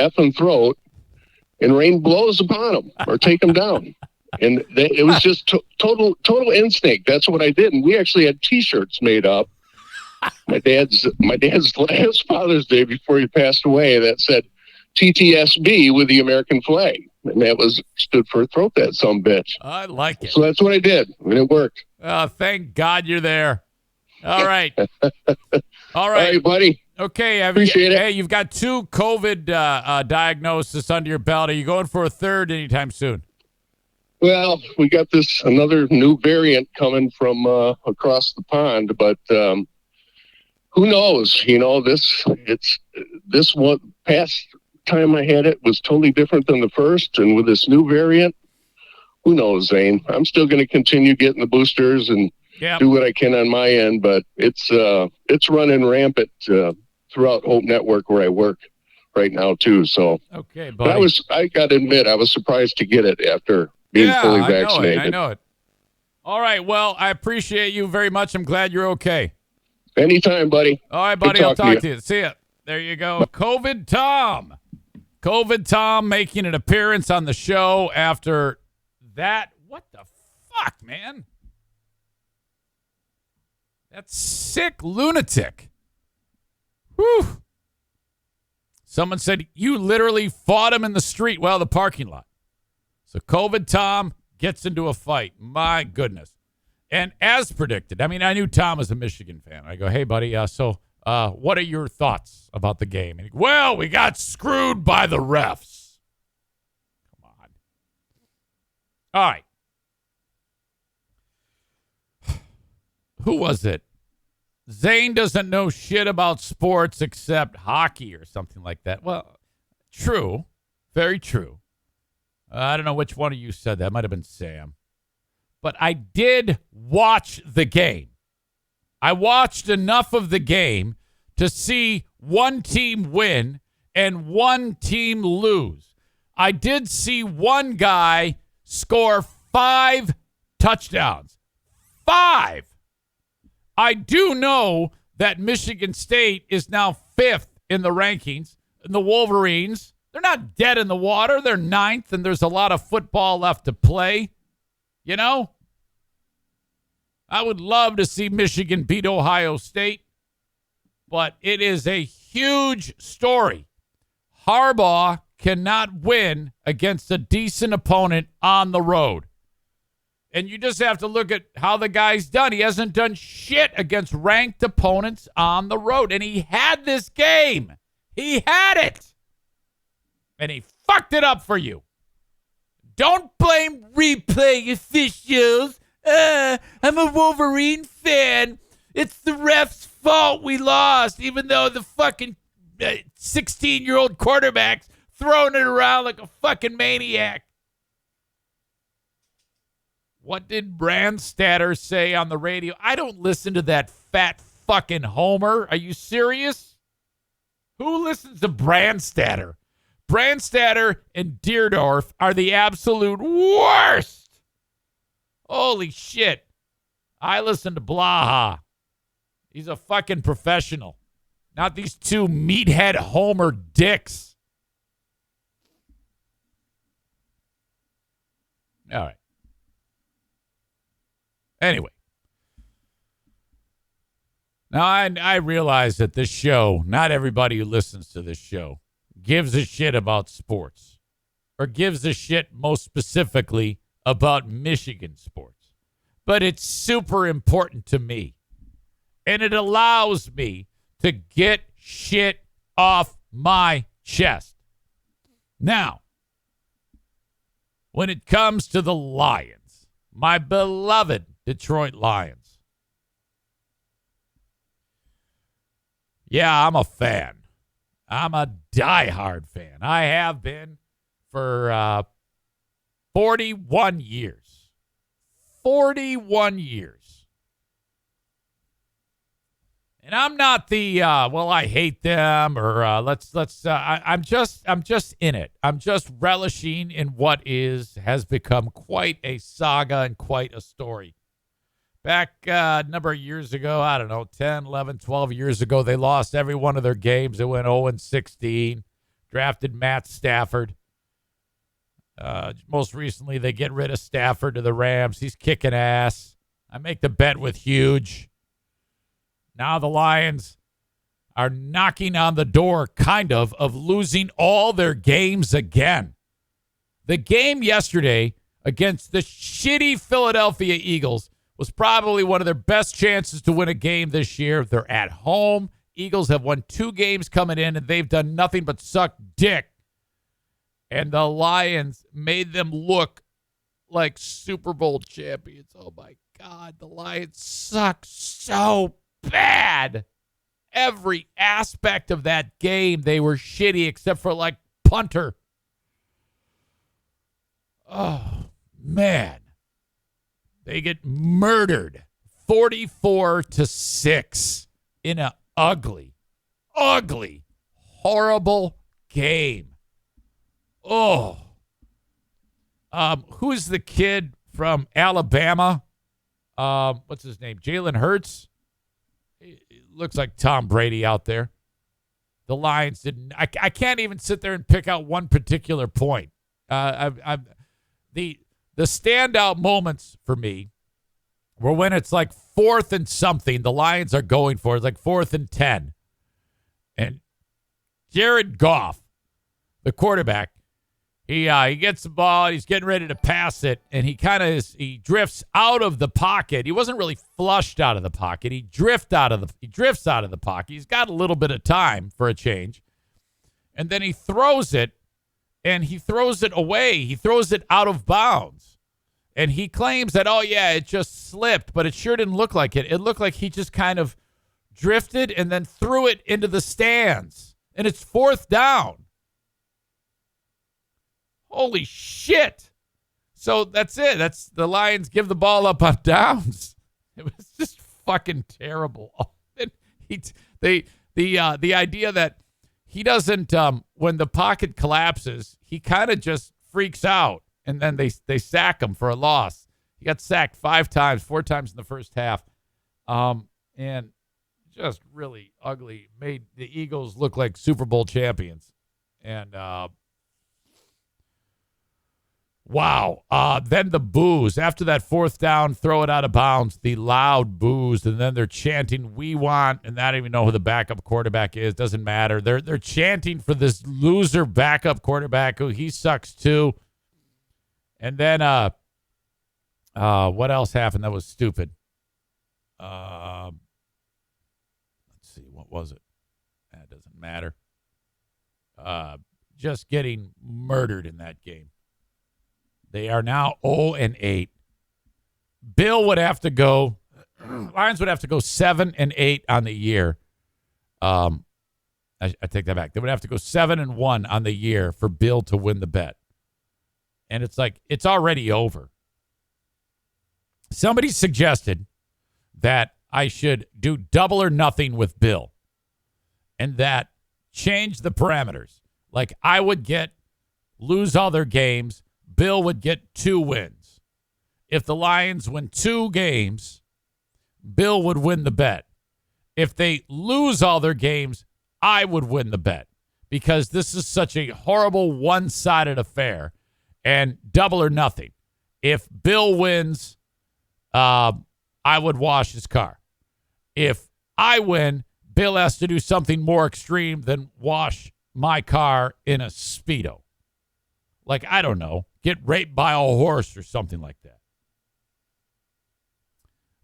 effing throat and rain blows upon them or take them down. And it was just total instinct. That's what I did. And we actually had T-shirts made up. My dad's last Father's Day before he passed away, that said TTSB with the American flag. And that stood for "throat that sumbitch." I like it. So that's what I did, and it worked. Thank God you're there. All right. All right. All right, buddy. Okay, Appreciate it. Hey, you've got 2 COVID diagnoses under your belt. Are you going for a third anytime soon? Well, we got another new variant coming from across the pond, but who knows? You know, this one past time I had it was totally different than the first, and with this new variant, who knows, Zane? I'm still going to continue getting the boosters and do what I can on my end, but it's running rampant throughout Hope Network where I work right now too. So okay, buddy. But I got to admit, I was surprised to get it after being fully vaccinated. I know it. All right. Well, I appreciate you very much. I'm glad you're okay. Anytime, buddy. All right, buddy. I'll talk to you. See ya. There you go. COVID Tom. COVID Tom making an appearance on the show after that. What the fuck, man? That sick lunatic. Whew. Someone said, you literally fought him in the street, the parking lot. So COVID Tom gets into a fight. My goodness. And as predicted, I mean, I knew Tom was a Michigan fan. I go, hey, buddy, so what are your thoughts about the game? And he goes, well, we got screwed by the refs. Come on. All right. Who was it? Zane doesn't know shit about sports except hockey or something like that. Well, true. Very true. I don't know which one of you said that. It might have been Sam. But I did watch the game. I watched enough of the game to see one team win and one team lose. I did see one guy score 5 touchdowns. 5. I do know that Michigan State is now 5th in the rankings. And the Wolverines, they're not dead in the water. They're 9th, and there's a lot of football left to play. You know? I would love to see Michigan beat Ohio State, but it is a huge story. Harbaugh cannot win against a decent opponent on the road. And you just have to look at how the guy's done. He hasn't done shit against ranked opponents on the road. And he had this game. He had it. And he fucked it up for you. Don't blame replay officials. I'm a Wolverine fan. It's the ref's fault we lost, even though the fucking 16-year-old quarterback's throwing it around like a fucking maniac. What did Brandstatter say on the radio? I don't listen to that fat fucking homer. Are you serious? Who listens to Brandstatter? Brandstatter and Deerdorf are the absolute worst. Holy shit. I listen to Blaha. He's a fucking professional. Not these 2 meathead homer dicks. All right. Anyway, now I realize that this show, not everybody who listens to this show gives a shit about sports or gives a shit most specifically about Michigan sports. But it's super important to me. And it allows me to get shit off my chest. Now, when it comes to the Lions, my beloved Detroit Lions. Yeah, I'm a fan. I'm a diehard fan. I have been for 41 years. 41 years. And I'm not the I hate them or I'm just in it. I'm just relishing in what has become quite a saga and quite a story. Back a number of years ago, I don't know, 10, 11, 12 years ago, they lost every one of their games. They went 0-16, drafted Matt Stafford. Most recently, they get rid of Stafford to the Rams. He's kicking ass. I make the bet with Huge. Now the Lions are knocking on the door, kind of losing all their games again. The game yesterday against the shitty Philadelphia Eagles was probably one of their best chances to win a game this year. They're at home. Eagles have won 2 games coming in, and they've done nothing but suck dick. And the Lions made them look like Super Bowl champions. Oh, my God. The Lions suck so bad. Every aspect of that game, they were shitty except for, like, punter. Oh, man. They get murdered 44-6 in an ugly, horrible game. Oh. Who's the kid from Alabama? What's his name? Jalen Hurts? It looks like Tom Brady out there. The Lions didn't. I can't even sit there and pick out one particular point. The standout moments for me were when it's like 4th and something. The Lions are going for it. It's like 4th and 10. And Jared Goff, the quarterback, he gets the ball. He's getting ready to pass it, and he drifts out of the pocket. He wasn't really flushed out of the pocket. He drifts out of the pocket. He's got a little bit of time for a change, and then he throws it, and he throws it away. He throws it out of bounds, and he claims that, oh yeah, it just slipped, but it sure didn't look like it. It looked like he just kind of drifted and then threw it into the stands, and it's 4th down. Holy shit. So that's it. That's the Lions give the ball up on downs. It was just fucking terrible. The idea that he doesn't, when the pocket collapses, he kind of just freaks out, and then they sack him for a loss. He got sacked 5 times, 4 times in the first half. And just really ugly. Made the Eagles look like Super Bowl champions. And, wow. Then the boos. After that 4th down, throw it out of bounds, the loud boos, and then they're chanting, "We want," and I don't even know who the backup quarterback is. Doesn't matter. They're chanting for this loser backup quarterback who he sucks too. And then what else happened that was stupid? Let's see. What was it? That doesn't matter. Just getting murdered in that game. They are now 0-8. Bill would have to go. Lions would have to go 7-8 on the year. I take that back. They would have to go 7-1 on the year for Bill to win the bet. And it's like, it's already over. Somebody suggested that I should do double or nothing with Bill, and that change the parameters. Like, I would lose all their games. Bill would get 2 wins. If the Lions win 2 games, Bill would win the bet. If they lose all their games, I would win the bet, because this is such a horrible one-sided affair. And double or nothing. If Bill wins, I would wash his car. If I win, Bill has to do something more extreme than wash my car in a Speedo. Like, I don't know, get raped by a horse or something like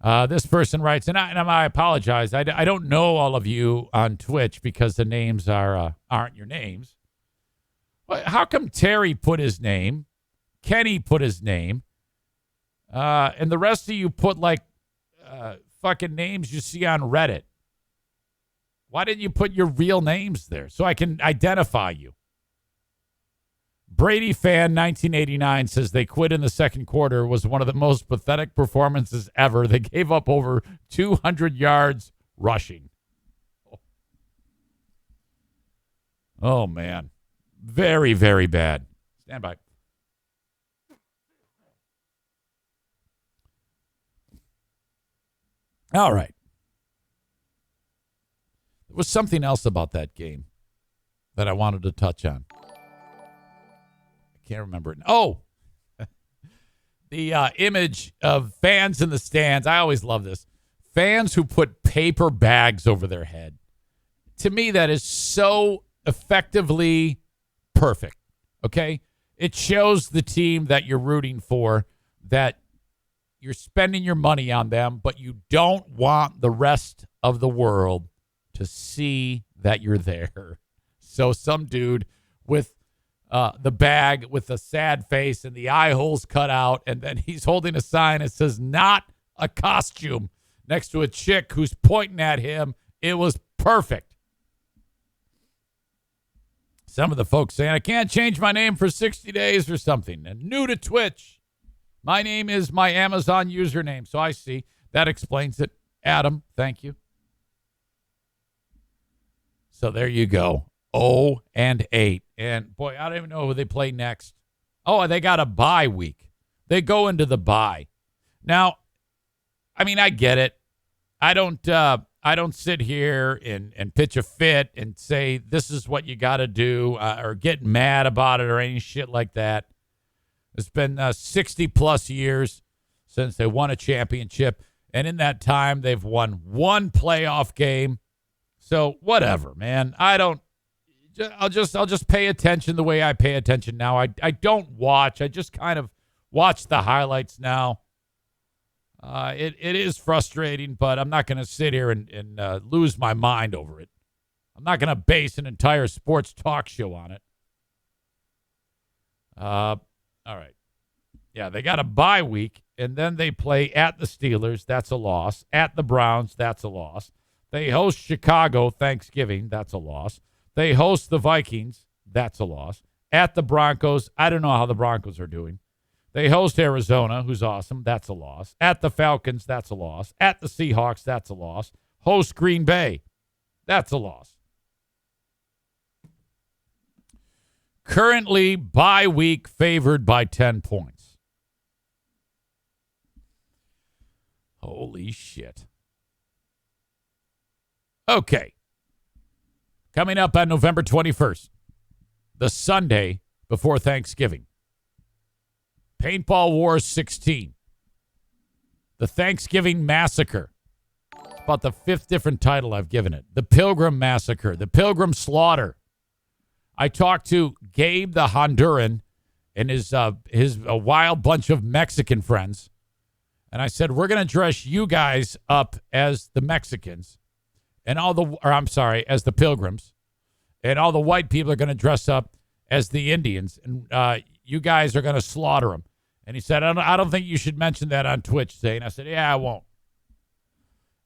that. This person writes, and I apologize. I don't know all of you on Twitch because the names aren't your names. But how come Terry put his name, Kenny put his name, and the rest of you put like fucking names you see on Reddit? Why didn't you put your real names there so I can identify you? Brady fan 1989 says they quit in the second quarter. Was one of the most pathetic performances ever. They gave up over 200 yards rushing. Oh, man. Very, very bad. Stand by. All right. There was something else about that game that I wanted to touch on. I can't remember it. Oh, the image of fans in the stands. I always love this. Fans who put paper bags over their head. To me, that is so effectively perfect. Okay? It shows the team that you're rooting for that you're spending your money on them, but you don't want the rest of the world to see that you're there. So some dude with the bag with a sad face and the eye holes cut out, and then he's holding a sign that says "not a costume" next to a chick who's pointing at him. It was perfect. Some of the folks saying, I can't change my name for 60 days or something. And new to Twitch. My name is my Amazon username. So I see. That explains it. Adam, thank you. So there you go. 0-8. And boy, I don't even know who they play next. Oh, they got a bye week. They go into the bye. Now, I mean, I get it. I don't sit here and pitch a fit and say this is what you got to do or get mad about it or any shit like that. It's been 60 plus years since they won a championship, and in that time they've won one playoff game. So whatever, man. I'll just pay attention the way I pay attention now. I don't watch. I just kind of watch the highlights now. It is frustrating, but I'm not going to sit here and lose my mind over it. I'm not going to base an entire sports talk show on it. All right. Yeah, they got a bye week, and then they play at the Steelers. That's a loss. At the Browns. That's a loss. They host Chicago Thanksgiving. That's a loss. They host the Vikings. That's a loss. At the Broncos. I don't know how the Broncos are doing. They host Arizona, who's awesome. That's a loss. At the Falcons, that's a loss. At the Seahawks, that's a loss. Host Green Bay. That's a loss. Currently, bye week favored by 10 points. Holy shit. Okay. Coming up on November 21st, the Sunday before Thanksgiving. Paintball Wars 16. The Thanksgiving Massacre. It's about the 5th different title I've given it. The Pilgrim Massacre. The Pilgrim Slaughter. I talked to Gabe the Honduran and his a wild bunch of Mexican friends. And I said, we're going to dress you guys up as the Mexicans. And as the Pilgrims. And all the white people are going to dress up as the Indians. And you guys are going to slaughter them. And he said, I don't think you should mention that on Twitch, Zane. I said, yeah, I won't.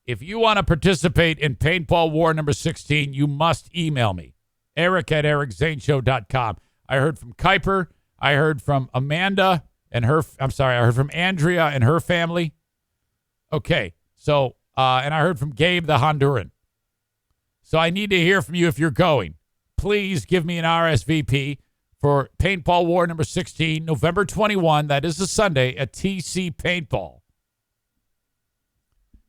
If you want to participate in Paintball War number 16, you must email me, eric@ericzaneshow.com. I heard from Kuiper. I heard from Amanda and I heard from Andrea and her family. Okay. So, and I heard from Gabe the Honduran. So I need to hear from you if you're going. Please give me an RSVP for Paintball War number 16, November 21. That is a Sunday at TC Paintball.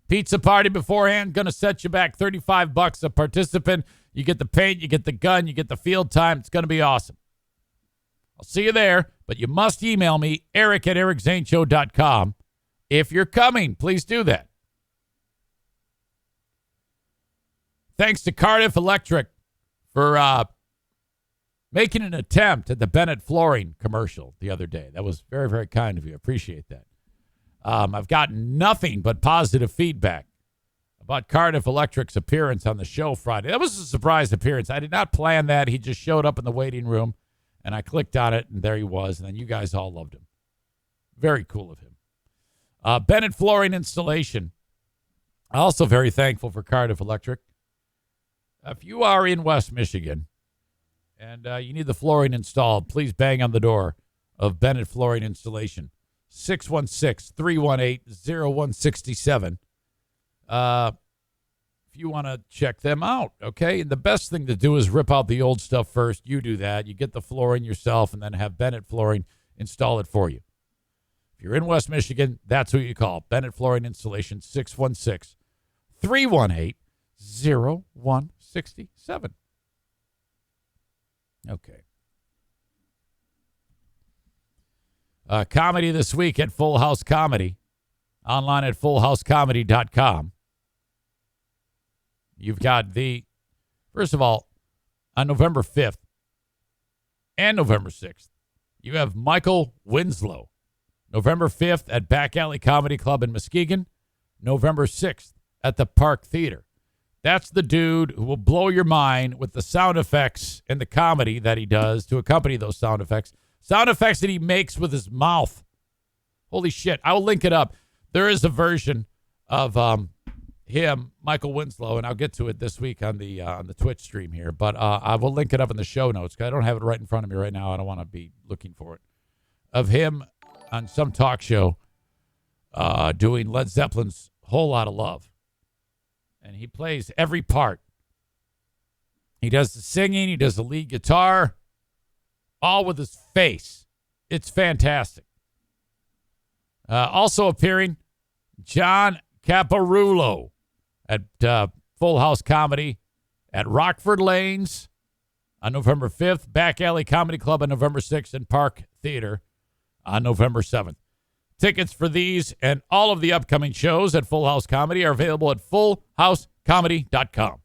Pizza party beforehand. Going to set you back $35 a participant. You get the paint, you get the gun, you get the field time. It's going to be awesome. I'll see you there, but you must email me, eric@ericzaneshow.com. If you're coming, please do that. Thanks to Cardiff Electric for making an attempt at the Bennett Flooring commercial the other day. That was very, very kind of you. I appreciate that. I've gotten nothing but positive feedback about Cardiff Electric's appearance on the show Friday. That was a surprise appearance. I did not plan that. He just showed up in the waiting room, and I clicked on it, and there he was, and then you guys all loved him. Very cool of him. Bennett Flooring Installation. Also very thankful for Cardiff Electric. If you are in West Michigan and you need the flooring installed, please bang on the door of Bennett Flooring Installation. 616-318-0167. If you want to check them out, okay? And the best thing to do is rip out the old stuff first. You do that. You get the flooring yourself and then have Bennett Flooring install it for you. If you're in West Michigan, that's who you call. Bennett Flooring Installation, 616-318-0167. Okay. Comedy this week at Full House Comedy. Online at fullhousecomedy.com. You've got first of all, on November 5th and November 6th, you have Michael Winslow. November 5th at Back Alley Comedy Club in Muskegon. November 6th at the Park Theater. That's the dude who will blow your mind with the sound effects and the comedy that he does to accompany those sound effects. Sound effects that he makes with his mouth. Holy shit. I will link it up. There is a version of him, Michael Winslow, and I'll get to it this week on the Twitch stream here. But I will link it up in the show notes because I don't have it right in front of me right now. I don't want to be looking for it. Of him on some talk show doing Led Zeppelin's Whole Lotta Love. And he plays every part. He does the singing. He does the lead guitar. All with his face. It's fantastic. Also appearing, John Caparulo at Full House Comedy at Rockford Lanes on November 5th. Back Alley Comedy Club on November 6th. And Park Theater on November 7th. Tickets for these and all of the upcoming shows at Full House Comedy are available at fullhousecomedy.com.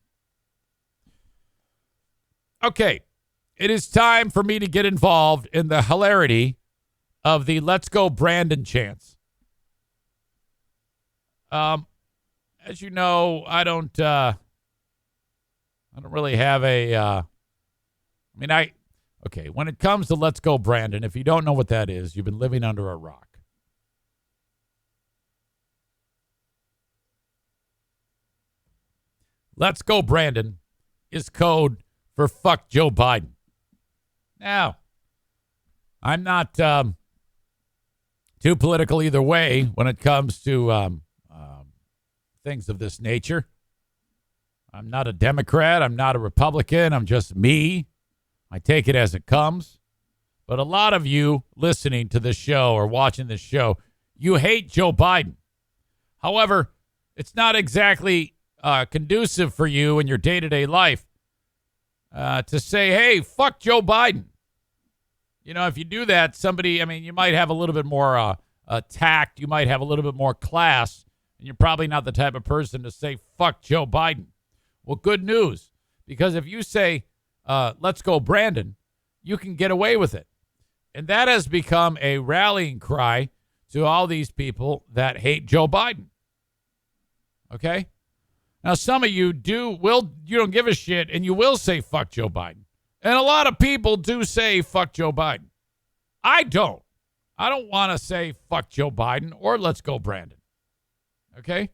Okay, it is time for me to get involved in the hilarity of the Let's Go Brandon chants. As you know, I don't really have when it comes to Let's Go Brandon, if you don't know what that is, you've been living under a rock. Let's Go Brandon is code for fuck Joe Biden. Now, I'm not too political either way when it comes to things of this nature. I'm not a Democrat. I'm not a Republican. I'm just me. I take it as it comes. But a lot of you listening to this show or watching this show, you hate Joe Biden. However, it's not exactly conducive for you in your day-to-day life to say, hey, fuck Joe Biden. You know, if you do that, you might have a little bit more tact. You might have a little bit more class. And you're probably not the type of person to say, fuck Joe Biden. Well, good news. Because if you say, let's go Brandon, you can get away with it. And that has become a rallying cry to all these people that hate Joe Biden. Okay? Now, some of you you don't give a shit, and you will say fuck Joe Biden. And a lot of people do say fuck Joe Biden. I don't. I don't want to say fuck Joe Biden or let's go Brandon. Okay?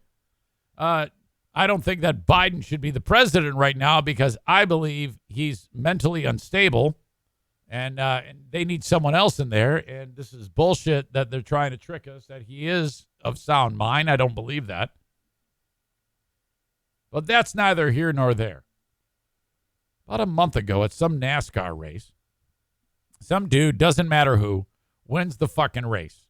I don't think that Biden should be the president right now because I believe he's mentally unstable and they need someone else in there. And this is bullshit that they're trying to trick us that he is of sound mind. I don't believe that. But that's neither here nor there. About a month ago at some NASCAR race, some dude, doesn't matter who, wins the fucking race.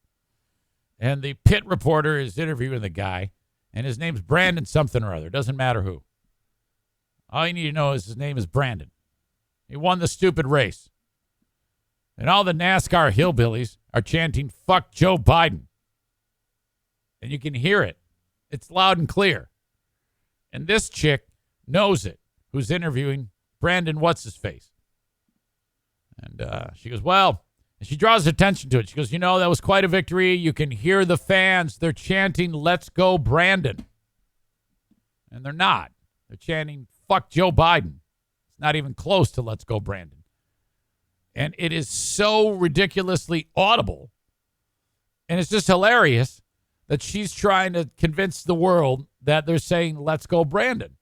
And the pit reporter is interviewing the guy, and his name's Brandon something or other. Doesn't matter who. All you need to know is his name is Brandon. He won the stupid race. And all the NASCAR hillbillies are chanting, fuck Joe Biden. And you can hear it. It's loud and clear. And this chick knows it, who's interviewing Brandon What's-His-Face. And she goes, well, and she draws attention to it. She goes, that was quite a victory. You can hear the fans. They're chanting, let's go Brandon. And they're not. They're chanting, fuck Joe Biden. It's not even close to let's go Brandon. And it is so ridiculously audible. And it's just hilarious that she's trying to convince the world that they're saying, let's go Brandon.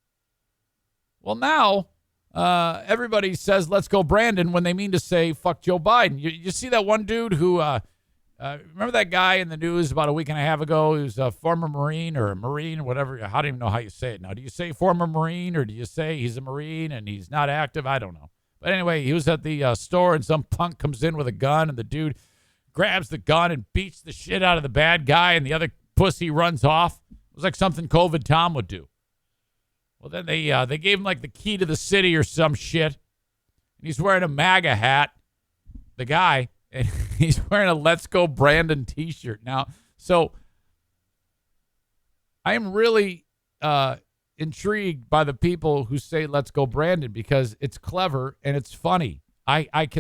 Well, now everybody says, let's go Brandon when they mean to say, fuck Joe Biden. You see that one dude who, remember that guy in the news about a week and a half ago who's a former Marine or whatever. I don't even know how you say it now. Do you say former Marine or do you say he's a Marine and he's not active? I don't know. But anyway, he was at the store and some punk comes in with a gun and the dude grabs the gun and beats the shit out of the bad guy and the other pussy runs off. It was like something COVID Tom would do. Well, then they gave him like the key to the city or some shit. And he's wearing a MAGA hat, the guy, and he's wearing a Let's Go Brandon t-shirt. Now, so I am really intrigued by the people who say let's go Brandon because it's clever and it's funny.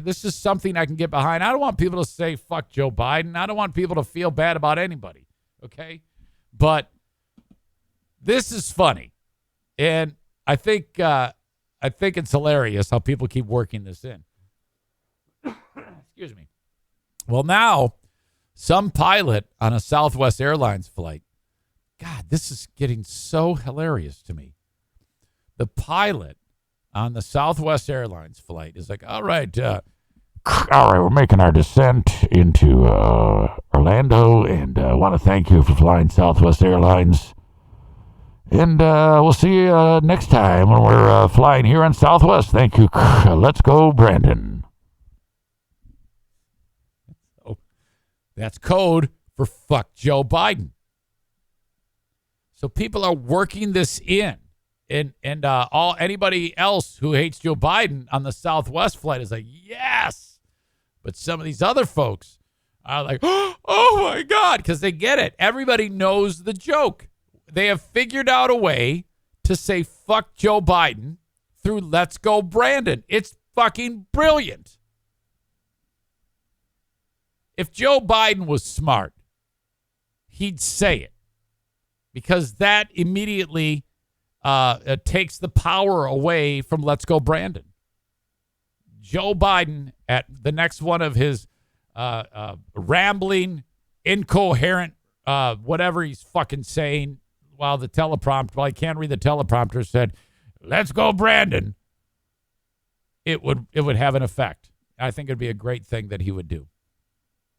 This is something I can get behind. I don't want people to say fuck Joe Biden. I don't want people to feel bad about anybody. Okay? But this is funny. And I think it's hilarious how people keep working this in. Excuse me. Well, now some pilot on a Southwest Airlines flight. God, this is getting so hilarious to me. The pilot on the Southwest Airlines flight is like, all right, we're making our descent into Orlando, and I want to thank you for flying Southwest Airlines. And we'll see you next time when we're flying here on Southwest. Thank you. Let's go, Brandon. Oh, that's code for fuck Joe Biden. So people are working this in. And anybody else who hates Joe Biden on the Southwest flight is like, yes. But some of these other folks are like, oh my God, because they get it. Everybody knows the joke. They have figured out a way to say fuck Joe Biden through Let's Go Brandon. It's fucking brilliant. If Joe Biden was smart, he'd say it, because that immediately it takes the power away from Let's Go Brandon. Joe Biden, at the next one of his rambling, incoherent, whatever he's fucking saying, while I can't read the teleprompter, said, "Let's go, Brandon," it would have an effect. I think it'd be a great thing that he would do.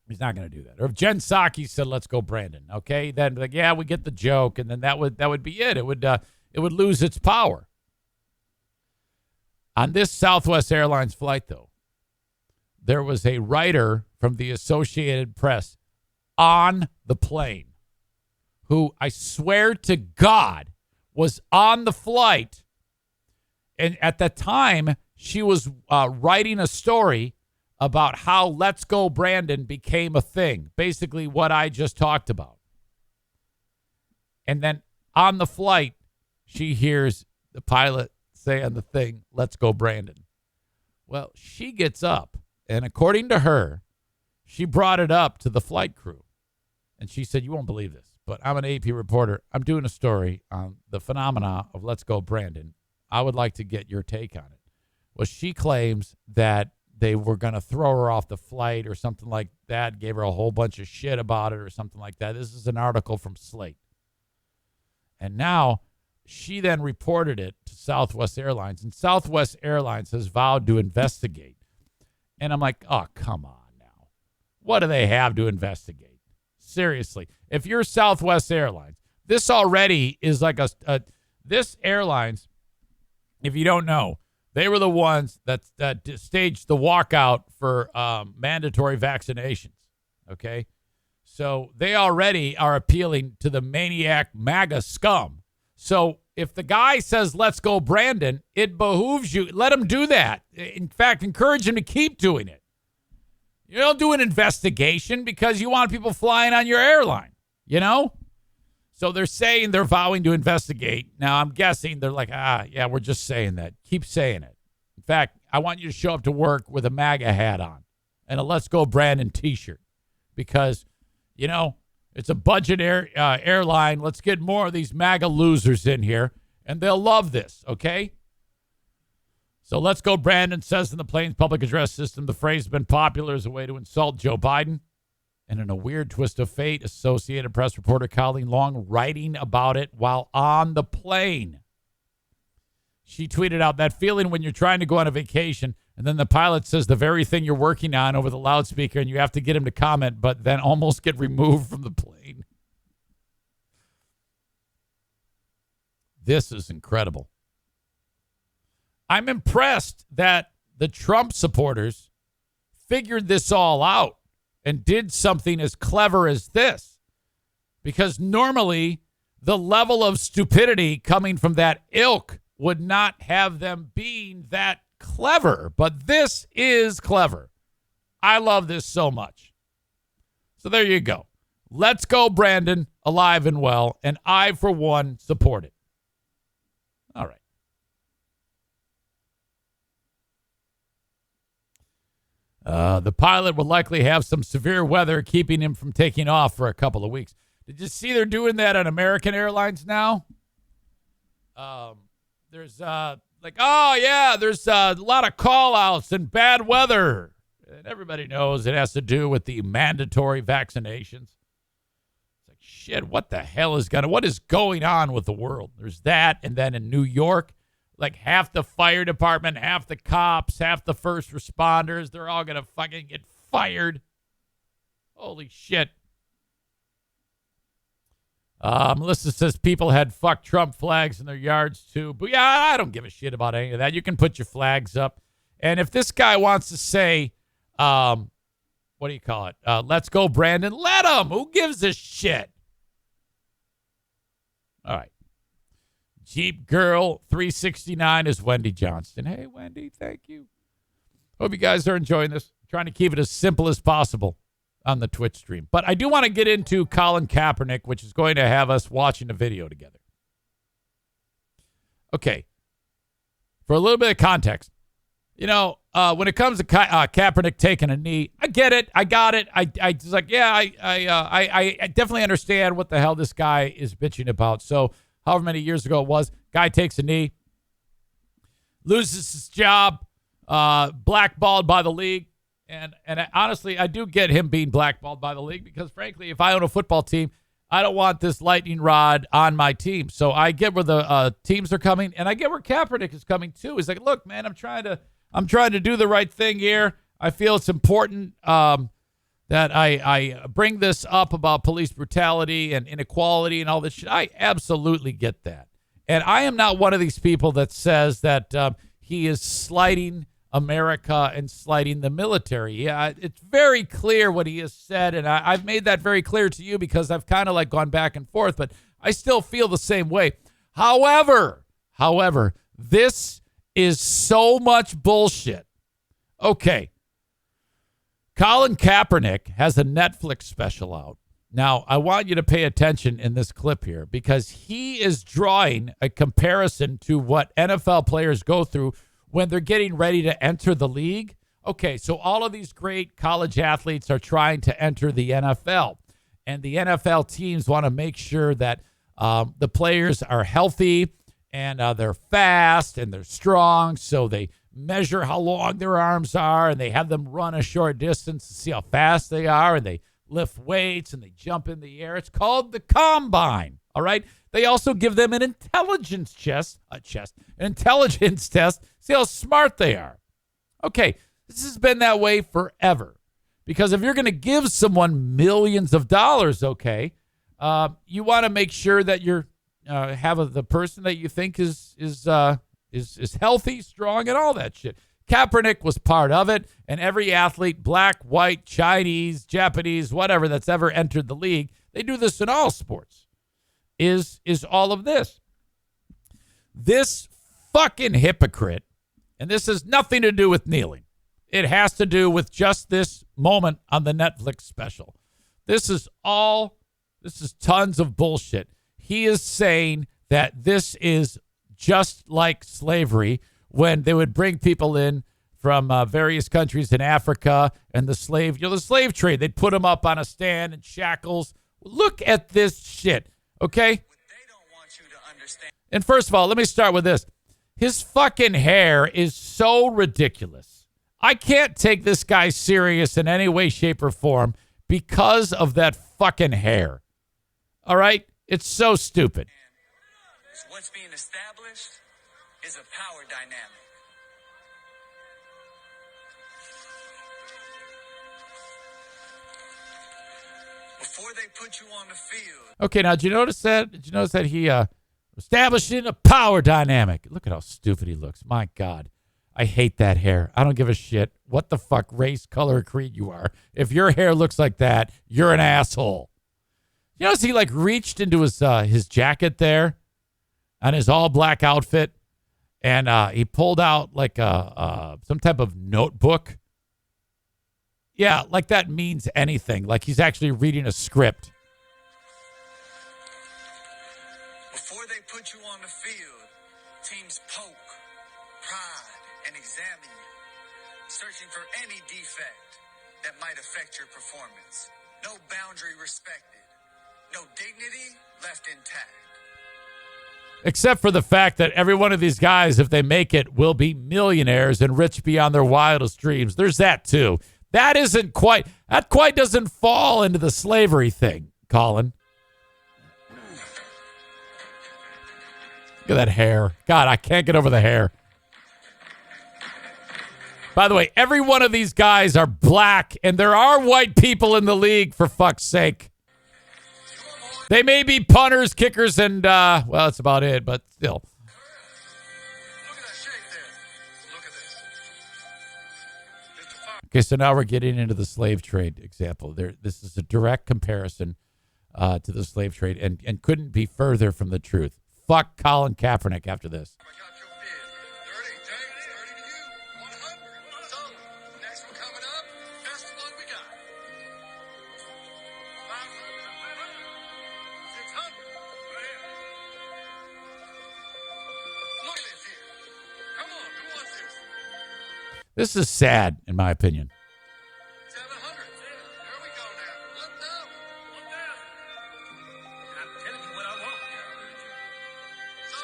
He's not going to do that. Or if Jen Psaki said, "Let's go, Brandon," okay, then like, yeah, we get the joke, and then that would be it. It would lose its power. On this Southwest Airlines flight, though, there was a writer from the Associated Press on the plane who, I swear to God, was on the flight. And at the time, she was writing a story about how Let's Go Brandon became a thing. Basically what I just talked about. And then on the flight, she hears the pilot say on the thing, "Let's go, Brandon." Well, she gets up, and according to her, she brought it up to the flight crew. And she said, "You won't believe this, but I'm an AP reporter. I'm doing a story on the phenomena of Let's Go Brandon. I would like to get your take on it." Well, she claims that they were going to throw her off the flight or something like that, gave her a whole bunch of shit about it or something like that. This is an article from Slate. And now she then reported it to Southwest Airlines, and Southwest Airlines has vowed to investigate. And I'm like, oh, come on now. What do they have to investigate? Seriously. If you're Southwest Airlines, this already is like this airlines, if you don't know, they were the ones that staged the walkout for mandatory vaccinations, okay? So they already are appealing to the maniac MAGA scum. So if the guy says, "Let's go, Brandon," it behooves you. Let him do that. In fact, encourage him to keep doing it. You don't do an investigation because you want people flying on your airline, you know? So they're saying they're vowing to investigate. Now, I'm guessing they're like, yeah, we're just saying that. Keep saying it. In fact, I want you to show up to work with a MAGA hat on and a Let's Go Brandon t-shirt because, you know, it's a budget airline. Let's get more of these MAGA losers in here, and they'll love this, okay? So Let's Go Brandon says in the plane's public address system, the phrase has been popular as a way to insult Joe Biden. And in a weird twist of fate, Associated Press reporter Colleen Long writing about it while on the plane. She tweeted out that feeling when you're trying to go on a vacation and then the pilot says the very thing you're working on over the loudspeaker and you have to get him to comment, but then almost get removed from the plane. This is incredible. I'm impressed that the Trump supporters figured this all out and did something as clever as this. Because normally the level of stupidity coming from that ilk would not have them being that clever. But this is clever. I love this so much. So there you go. Let's go, Brandon, alive and well. And I, for one, support it. All right. The pilot will likely have some severe weather keeping him from taking off for a couple of weeks. Did you see they're doing that on American Airlines now? there's there's a lot of call-outs and bad weather. And everybody knows it has to do with the mandatory vaccinations. It's like, shit, what is going on with the world? There's that, and then in New York, like half the fire department, half the cops, half the first responders, they're all going to fucking get fired. Holy shit. Melissa says people had fuck Trump flags in their yards too. But yeah, I don't give a shit about any of that. You can put your flags up. And if this guy wants to say, what do you call it? Let's go, Brandon. Let him. Who gives a shit? All right. Jeep Girl 369 is Wendy Johnston. Hey, Wendy, thank you. Hope you guys are enjoying this. I'm trying to keep it as simple as possible on the Twitch stream. But I do want to get into Colin Kaepernick, which is going to have us watching a video together. Okay. For a little bit of context, when it comes to Kaepernick taking a knee, I get it. I got it. I just like, yeah, I definitely understand what the hell this guy is bitching about. So however many years ago it was, guy takes a knee, loses his job, blackballed by the league. And honestly, I do get him being blackballed by the league because, frankly, if I own a football team, I don't want this lightning rod on my team. So I get where the teams are coming, and I get where Kaepernick is coming too. He's like, look, man, I'm trying to do the right thing here. I feel it's important that I bring this up about police brutality and inequality and all this shit. I absolutely get that. And I am not one of these people that says that he is slighting America and slighting the military. Yeah, it's very clear what he has said, and I've made that very clear to you because I've kind of like gone back and forth, but I still feel the same way. However, this is so much bullshit. Okay. Colin Kaepernick has a Netflix special out. Now, I want you to pay attention in this clip here because he is drawing a comparison to what NFL players go through when they're getting ready to enter the league. Okay, so all of these great college athletes are trying to enter the NFL, and the NFL teams want to make sure that the players are healthy and they're fast and they're strong, so they measure how long their arms are, and they have them run a short distance to see how fast they are, and they lift weights, and they jump in the air. It's called the combine, all right? They also give them an intelligence test, see how smart they are. Okay, this has been that way forever. Because if you're going to give someone millions of dollars, okay, you want to make sure that you're have the person that you think is healthy, strong, and all that shit. Kaepernick was part of it, and every athlete, black, white, Chinese, Japanese, whatever, that's ever entered the league, they do this in all sports, is all of this. This fucking hypocrite, and this has nothing to do with kneeling. It has to do with just this moment on the Netflix special. This is tons of bullshit. He is saying that this is just like slavery when they would bring people in from various countries in Africa and the slave trade. They'd put them up on a stand in shackles. Look at this shit, okay? And first of all, let me start with this. His fucking hair is so ridiculous. I can't take this guy serious in any way, shape, or form because of that fucking hair. All right? It's so stupid. What's being established is a power dynamic. Before they put you on the field. Okay, now did you notice that? Did you notice that he establishing a power dynamic? Look at how stupid he looks. My God. I hate that hair. I don't give a shit what the fuck race, color, creed you are. If your hair looks like that, you're an asshole. You notice he like reached into his jacket there on his all black outfit, and he pulled out like some type of notebook. Yeah, like that means anything. Like he's actually reading a script. Before they put you on the field, teams poke, prod, and examine you, searching for any defect that might affect your performance. No boundary respected. No dignity left intact. Except for the fact that every one of these guys, if they make it, will be millionaires and rich beyond their wildest dreams. There's that, too. That quite doesn't fall into the slavery thing, Colin. Look at that hair. God, I can't get over the hair. By the way, every one of these guys are black, and there are white people in the league, for fuck's sake. They may be punters, kickers, and, well, that's about it, but still. Look at that shape there. Look at this. Okay, so now we're getting into the slave trade example. This is a direct comparison to the slave trade and couldn't be further from the truth. Fuck Colin Kaepernick after this. I got your bid. 30, James, 30 to you. 100. So, next one coming up, best one we got. 500, 600. Look at this here. Come on, who wants this? This is sad, in my opinion. 700. There we go now. 1,000. 1,000. I'm telling you what I want. So,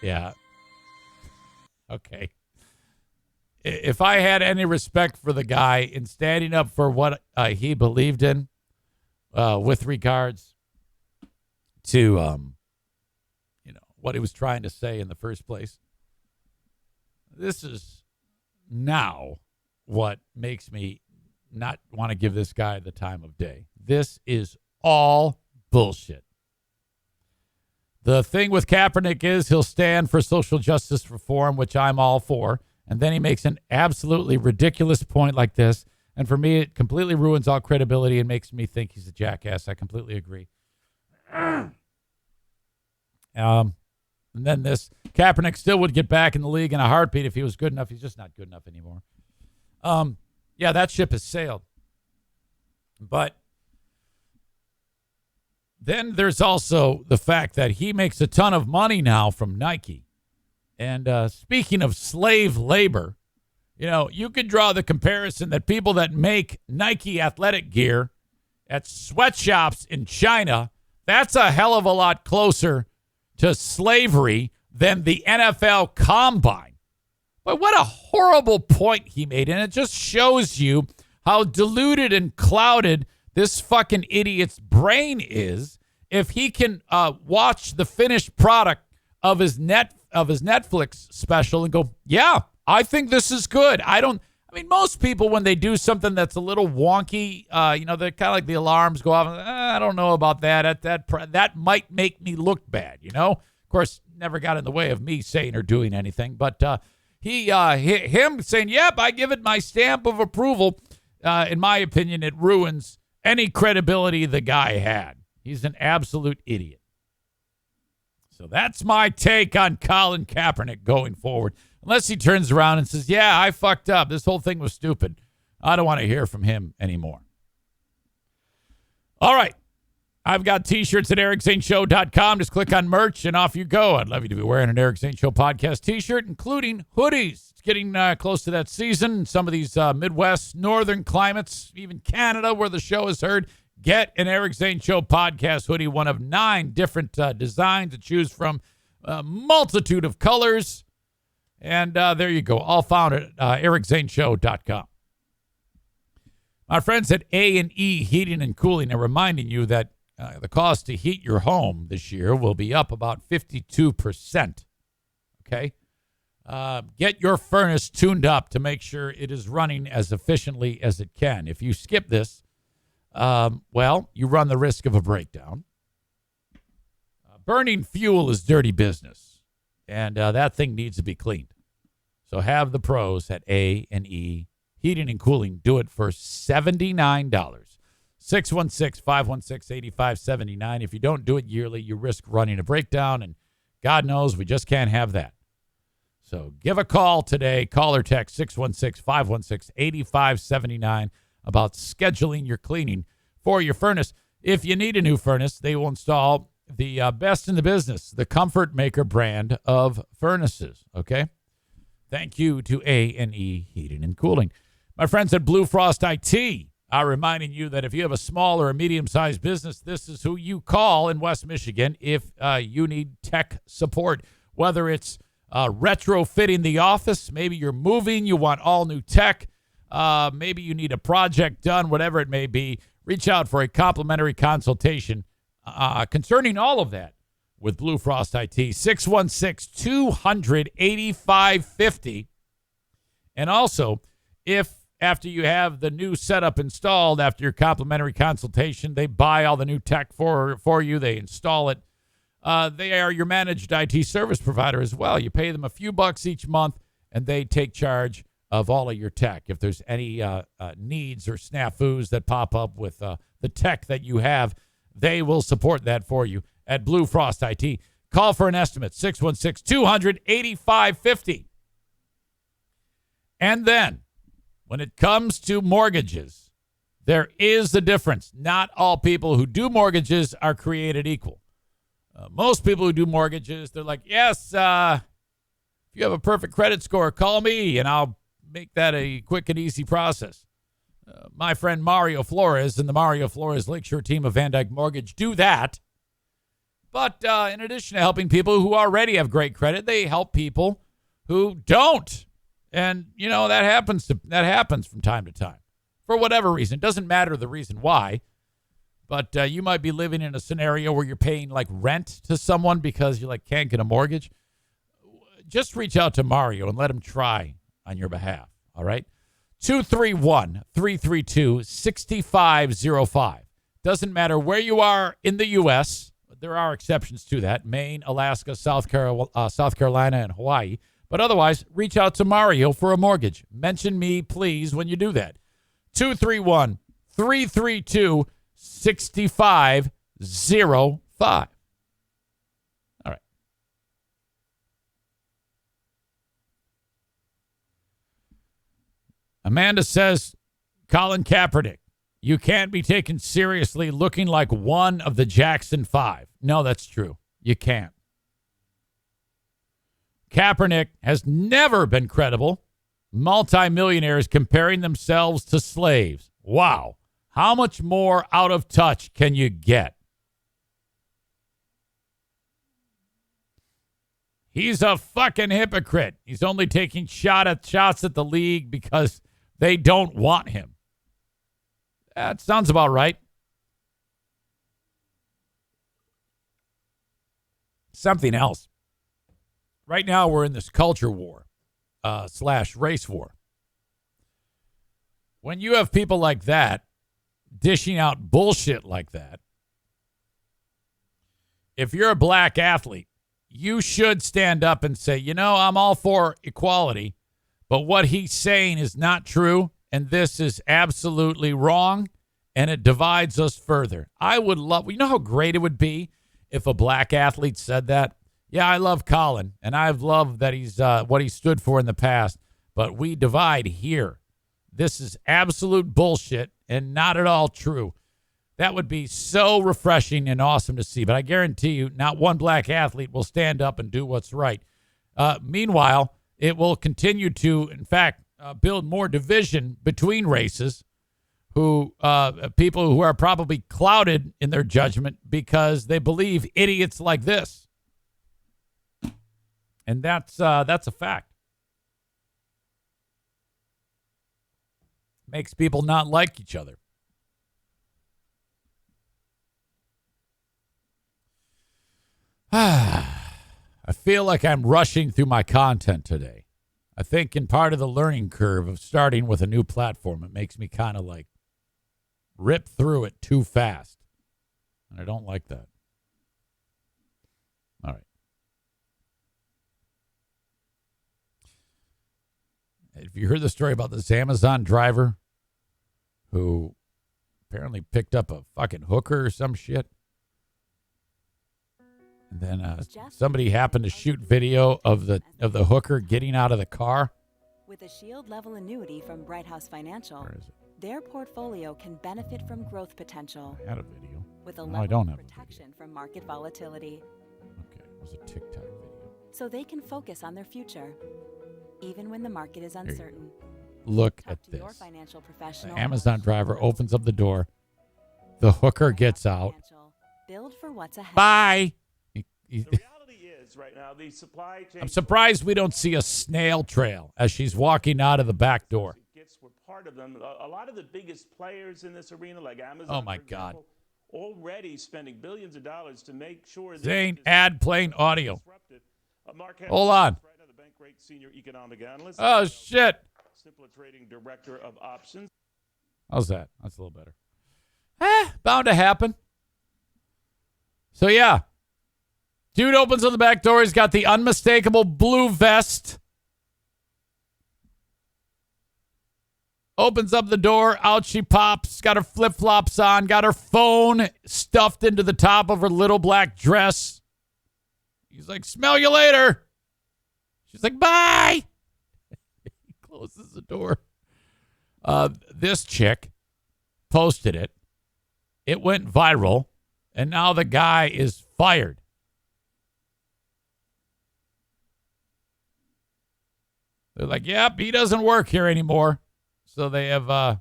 Yeah. Okay. If I had any respect for the guy in standing up for what he believed in, with regards to, what he was trying to say in the first place, this is now what makes me not want to give this guy the time of day. This is all bullshit. The thing with Kaepernick is he'll stand for social justice reform, which I'm all for. And then he makes an absolutely ridiculous point like this. And for me, it completely ruins all credibility and makes me think he's a jackass. I completely agree. And then this Kaepernick still would get back in the league in a heartbeat if he was good enough. He's just not good enough anymore. Yeah, that ship has sailed. But then there's also the fact that he makes a ton of money now from Nike. And speaking of slave labor, you could draw the comparison that people that make Nike athletic gear at sweatshops in China, that's a hell of a lot closer to slavery than the NFL Combine. But what a horrible point he made. And it just shows you how diluted and clouded this fucking idiot's brain is if he can watch the finished product of his Netflix special and go, yeah, I think this is good. Most people, when they do something that's a little wonky, they're kind of like the alarms go off. I don't know about that. That might make me look bad, Of course, never got in the way of me saying or doing anything. But him saying, yep, I give it my stamp of approval, in my opinion, it ruins any credibility the guy had. He's an absolute idiot. So that's my take on Colin Kaepernick going forward. Unless he turns around and says, yeah, I fucked up. This whole thing was stupid. I don't want to hear from him anymore. All right. I've got T-shirts at ericzaneshow.com. Just click on merch and off you go. I'd love you to be wearing an Eric Zane Show podcast T-shirt, including hoodies. It's getting close to that season. Some of these Midwest, northern climates, even Canada where the show is heard. Get an Eric Zane Show podcast hoodie, one of 9 different designs to choose from, a multitude of colors. And there you go. All found at ericzaneshow.com. My friends at A&E Heating and Cooling are reminding you that the cost to heat your home this year will be up about 52%. Okay? Get your furnace tuned up to make sure it is running as efficiently as it can. If you skip this, you run the risk of a breakdown. Burning fuel is dirty business, and that thing needs to be cleaned. So have the pros at A&E Heating and Cooling do it for $79. 616-516-8579. If you don't do it yearly, you risk running a breakdown, and God knows we just can't have that. So give a call today. Call or text 616-516-8579 about scheduling your cleaning for your furnace. If you need a new furnace, they will install the best in the business, the Comfort Maker brand of furnaces, okay? Thank you to A&E Heating and Cooling. My friends at Blue Frost IT are reminding you that if you have a small or a medium-sized business, this is who you call in West Michigan if you need tech support. Whether it's retrofitting the office, maybe you're moving, you want all new tech, maybe you need a project done, whatever it may be, reach out for a complimentary consultation concerning all of that with Blue Frost IT. 616-200-8550. And also, if after you have the new setup installed, after your complimentary consultation, they buy all the new tech for you, they install it, they are your managed IT service provider as well. You pay them a few bucks each month, and they take charge of all of your tech. If there's any needs or snafus that pop up with the tech that you have, they will support that for you at Blue Frost IT. Call for an estimate, 616-200-8550. And then, when it comes to mortgages, there is a difference. Not all people who do mortgages are created equal. Most people who do mortgages, they're like, yes, if you have a perfect credit score, call me, and I'll make that a quick and easy process. My friend Mario Flores and the Mario Flores Lakeshore team of Van Dyke Mortgage do that. But in addition to helping people who already have great credit, they help people who don't. And, you know, that happens from time to time for whatever reason. It doesn't matter the reason why. But you might be living in a scenario where you're paying like rent to someone because you like can't get a mortgage. Just reach out to Mario and let him try on your behalf. All right. 231-332-6505. Doesn't matter where you are in the U.S. There are exceptions to that. Maine, Alaska, South Carolina, and Hawaii. But otherwise, reach out to Mario for a mortgage. Mention me, please, when you do that. 231-332-6505. All right. Amanda says, Colin Kaepernick, you can't be taken seriously looking like one of the Jackson 5. No, that's true. You can't. Kaepernick has never been credible. Multimillionaires comparing themselves to slaves. Wow. How much more out of touch can you get? He's a fucking hypocrite. He's only taking shots at the league because they don't want him. That sounds about right. Something else. Right now, we're in this culture war / race war. When you have people like that dishing out bullshit like that, if you're a black athlete, you should stand up and say, you know, I'm all for equality, but what he's saying is not true, and this is absolutely wrong, and it divides us further. I would love, you know how great it would be if a black athlete said that? Yeah, I love Colin, and I've loved that he's what he stood for in the past, but we divide here. This is absolute bullshit and not at all true. That would be so refreshing and awesome to see, but I guarantee you not one black athlete will stand up and do what's right. Meanwhile, it will continue to, in fact, build more division between races, who people who are probably clouded in their judgment because they believe idiots like this. And that's a fact. Makes people not like each other. I feel like I'm rushing through my content today. I think in part of the learning curve of starting with a new platform, it makes me kind of like rip through it too fast. And I don't like that. All right. Have you heard the story about this Amazon driver who apparently picked up a fucking hooker or some shit? And then somebody happened to shoot video of the hooker getting out of the car. With a shield level annuity from Bright House Financial, Where is it? their portfolio can benefit from growth potential I had a video. with a No, level I don't of have a protection from market volatility, Okay, it was a TikTok video. so they can focus on their future. even when the market is uncertain. Look Talk at to your this. financial The professional. Amazon driver opens up the door. The hooker gets out. Financial. Build for what's ahead. Bye. The reality is right now the supply chain. I'm surprised we don't see a snail trail as she's walking out of the back door. Gifts were part of them. A lot of the biggest players in this arena, like Amazon, Oh, my for example, already spending billions of dollars to make sure that Zane, this add is playing audio. disrupted. Mark Hamilton, Hold on. right now, the bank rate senior economic analyst. Oh, shit. Simpler trading director of options. How's that? That's a little better. Bound to happen. So, yeah. Dude opens on the back door. He's got the unmistakable blue vest. Opens up the door. Out she pops. Got her flip-flops on. Got her phone stuffed into the top of her little black dress. He's like, smell you later. She's like, bye. He closes the door. This chick posted it. It went viral. And now the guy is fired. They're like, yep, he doesn't work here anymore. So they have,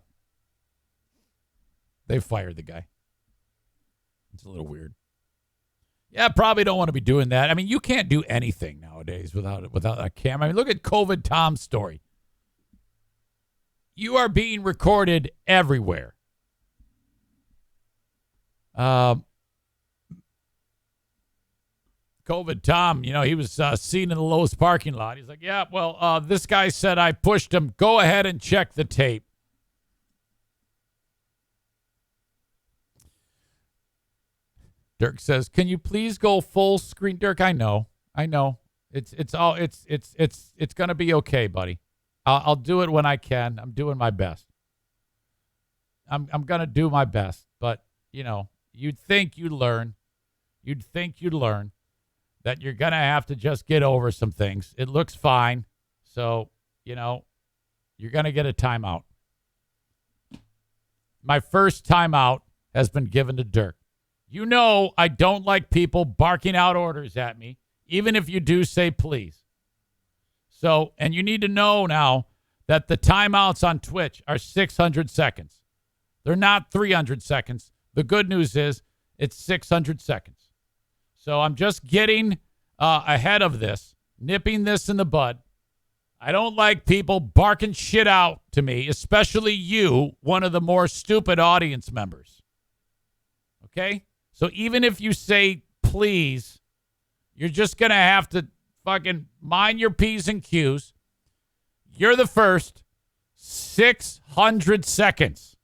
they fired the guy. It's a little weird. Yeah, probably don't want to be doing that. I mean, you can't do anything nowadays without a camera. I mean, look at COVID Tom's story. You are being recorded everywhere. COVID Tom, he was seen in the Lowe's parking lot. He's like, yeah, well, this guy said I pushed him. Go ahead and check the tape. Dirk says, can you please go full screen? Dirk, I know. It's going to be okay, buddy. I'll do it when I can. I'm doing my best. I'm going to do my best. But, you'd think you'd learn. You'd think you'd learn that you're going to have to just get over some things. It looks fine. So, you're going to get a timeout. My first timeout has been given to Dirk. I don't like people barking out orders at me, even if you do say please. So, and you need to know now that the timeouts on Twitch are 600 seconds. They're not 300 seconds. The good news is it's 600 seconds. So I'm just getting ahead of this, nipping this in the bud. I don't like people barking shit out to me, especially you, one of the more stupid audience members. Okay? So even if you say please, you're just going to have to fucking mind your P's and Q's. You're the first. 600 seconds.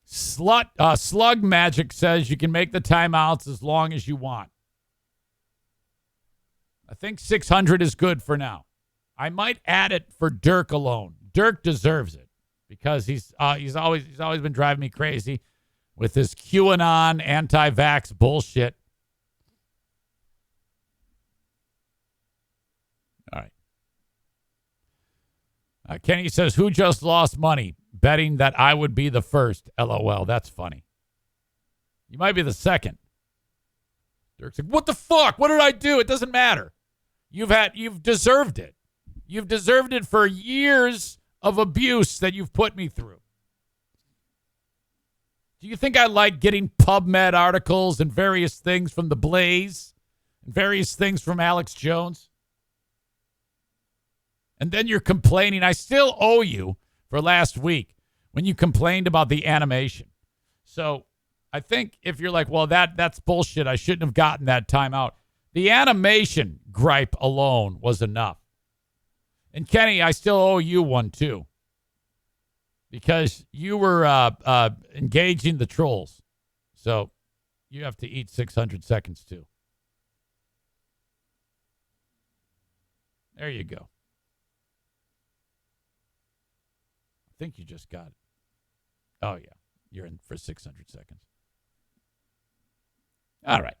Slug Magic says you can make the timeouts as long as you want. I think 600 is good for now. I might add it for Dirk alone. Dirk deserves it because he's always been driving me crazy with this QAnon anti-vax bullshit. All right. Kenny says, who just lost money betting that I would be the first? LOL. That's funny. You might be the second. Dirk's like, what the fuck? What did I do? It doesn't matter. You've deserved it. You've deserved it for years of abuse that you've put me through. Do you think I like getting PubMed articles and various things from The Blaze and various things from Alex Jones? And then you're complaining. I still owe you for last week when you complained about the animation. So I think if you're like, well, that's bullshit, I shouldn't have gotten that timeout. The animation gripe alone was enough. And Kenny, I still owe you one too. Because you were engaging the trolls. So you have to eat 600 seconds too. There you go. I think you just got it. Oh, yeah. You're in for 600 seconds. All right.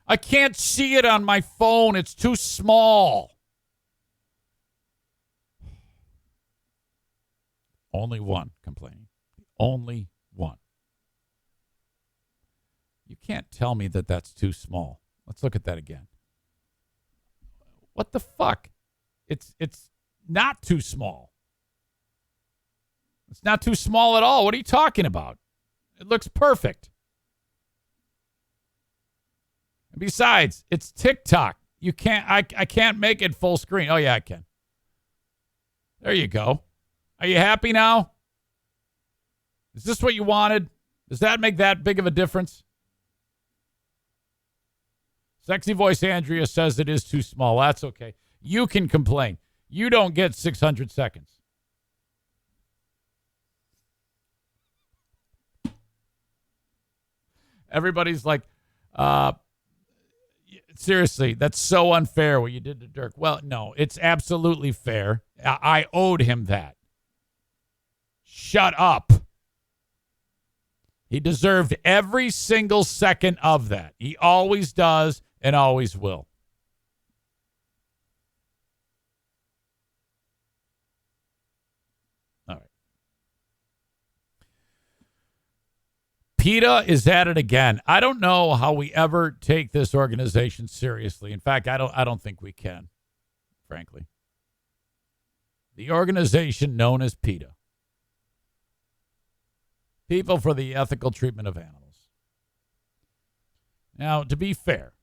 I can't see it on my phone. It's too small. Only one complaining. Only one. You can't tell me that that's too small. Let's look at that again. What the fuck? It's not too small. It's not too small at all. What are you talking about? It looks perfect. And besides, it's TikTok. You can't. I can't make it full screen. Oh yeah, I can. There you go. Are you happy now? Is this what you wanted? Does that make that big of a difference? Sexy Voice Andrea says it is too small. That's okay. You can complain. You don't get 600 seconds. Everybody's like, seriously, that's so unfair what you did to Dirk. Well, no, it's absolutely fair. I owed him that. Shut up. He deserved every single second of that. He always does and always will. All right. PETA is at it again. I don't know how we ever take this organization seriously. In fact, I don't think we can, frankly. The organization known as PETA. People for the Ethical Treatment of Animals. Now, to be fair,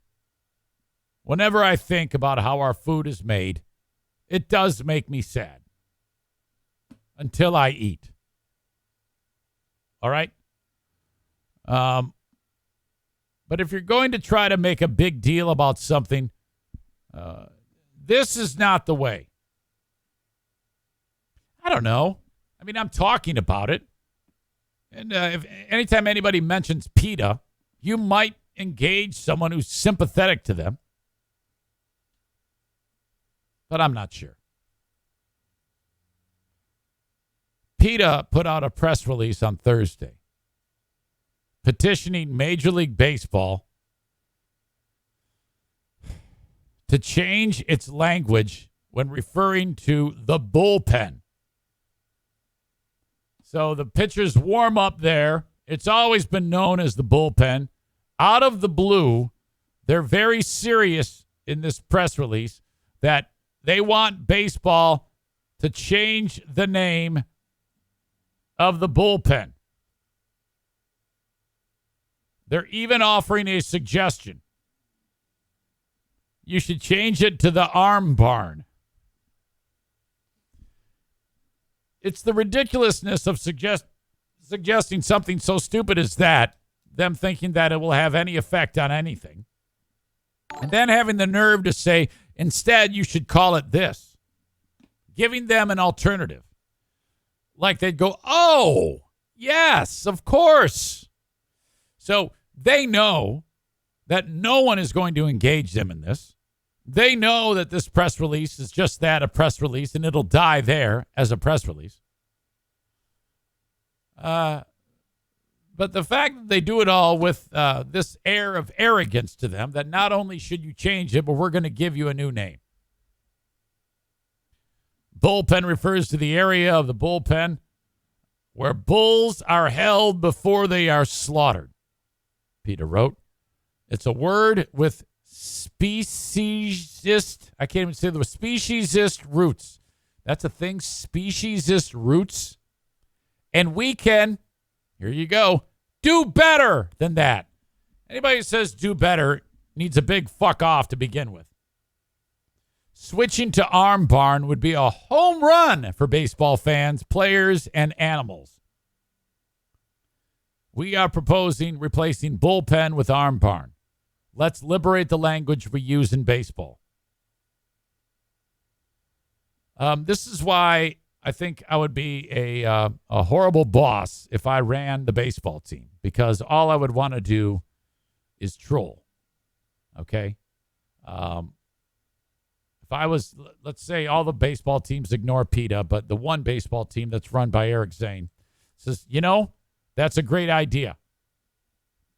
whenever I think about how our food is made, it does make me sad. Until I eat. All right? But if you're going to try to make a big deal about something, this is not the way. I don't know. I mean, I'm talking about it. And if anytime anybody mentions PETA, you might engage someone who's sympathetic to them. But I'm not sure. PETA put out a press release on Thursday petitioning Major League Baseball to change its language when referring to the bullpen. So the pitchers warm up there. It's always been known as the bullpen. Out of the blue, they're very serious in this press release that they want baseball to change the name of the bullpen. They're even offering a suggestion. You should change it to the arm barn. It's the ridiculousness of suggesting something so stupid as that, them thinking that it will have any effect on anything. And then having the nerve to say, instead, you should call it this. Giving them an alternative. Like they'd go, oh, yes, of course. So they know that no one is going to engage them in this. They know that this press release is just that, a press release, and it'll die there as a press release. But the fact that they do it all with this air of arrogance to them, that not only should you change it, but we're going to give you a new name. Bullpen refers to the area of the bullpen where bulls are held before they are slaughtered, PETA wrote. It's a word with speciesist, I can't even say the word, speciesist roots. That's a thing, speciesist roots. And we can, here you go, do better than that. Anybody who says do better needs a big fuck off to begin with. Switching to arm barn would be a home run for baseball fans, players, and animals. We are proposing replacing bullpen with arm barn. Let's liberate the language we use in baseball. This is why I think I would be a horrible boss if I ran the baseball team, because all I would want to do is troll. Okay? If I was, let's say all the baseball teams ignore PETA, but the one baseball team that's run by Eric Zane says, you know, that's a great idea.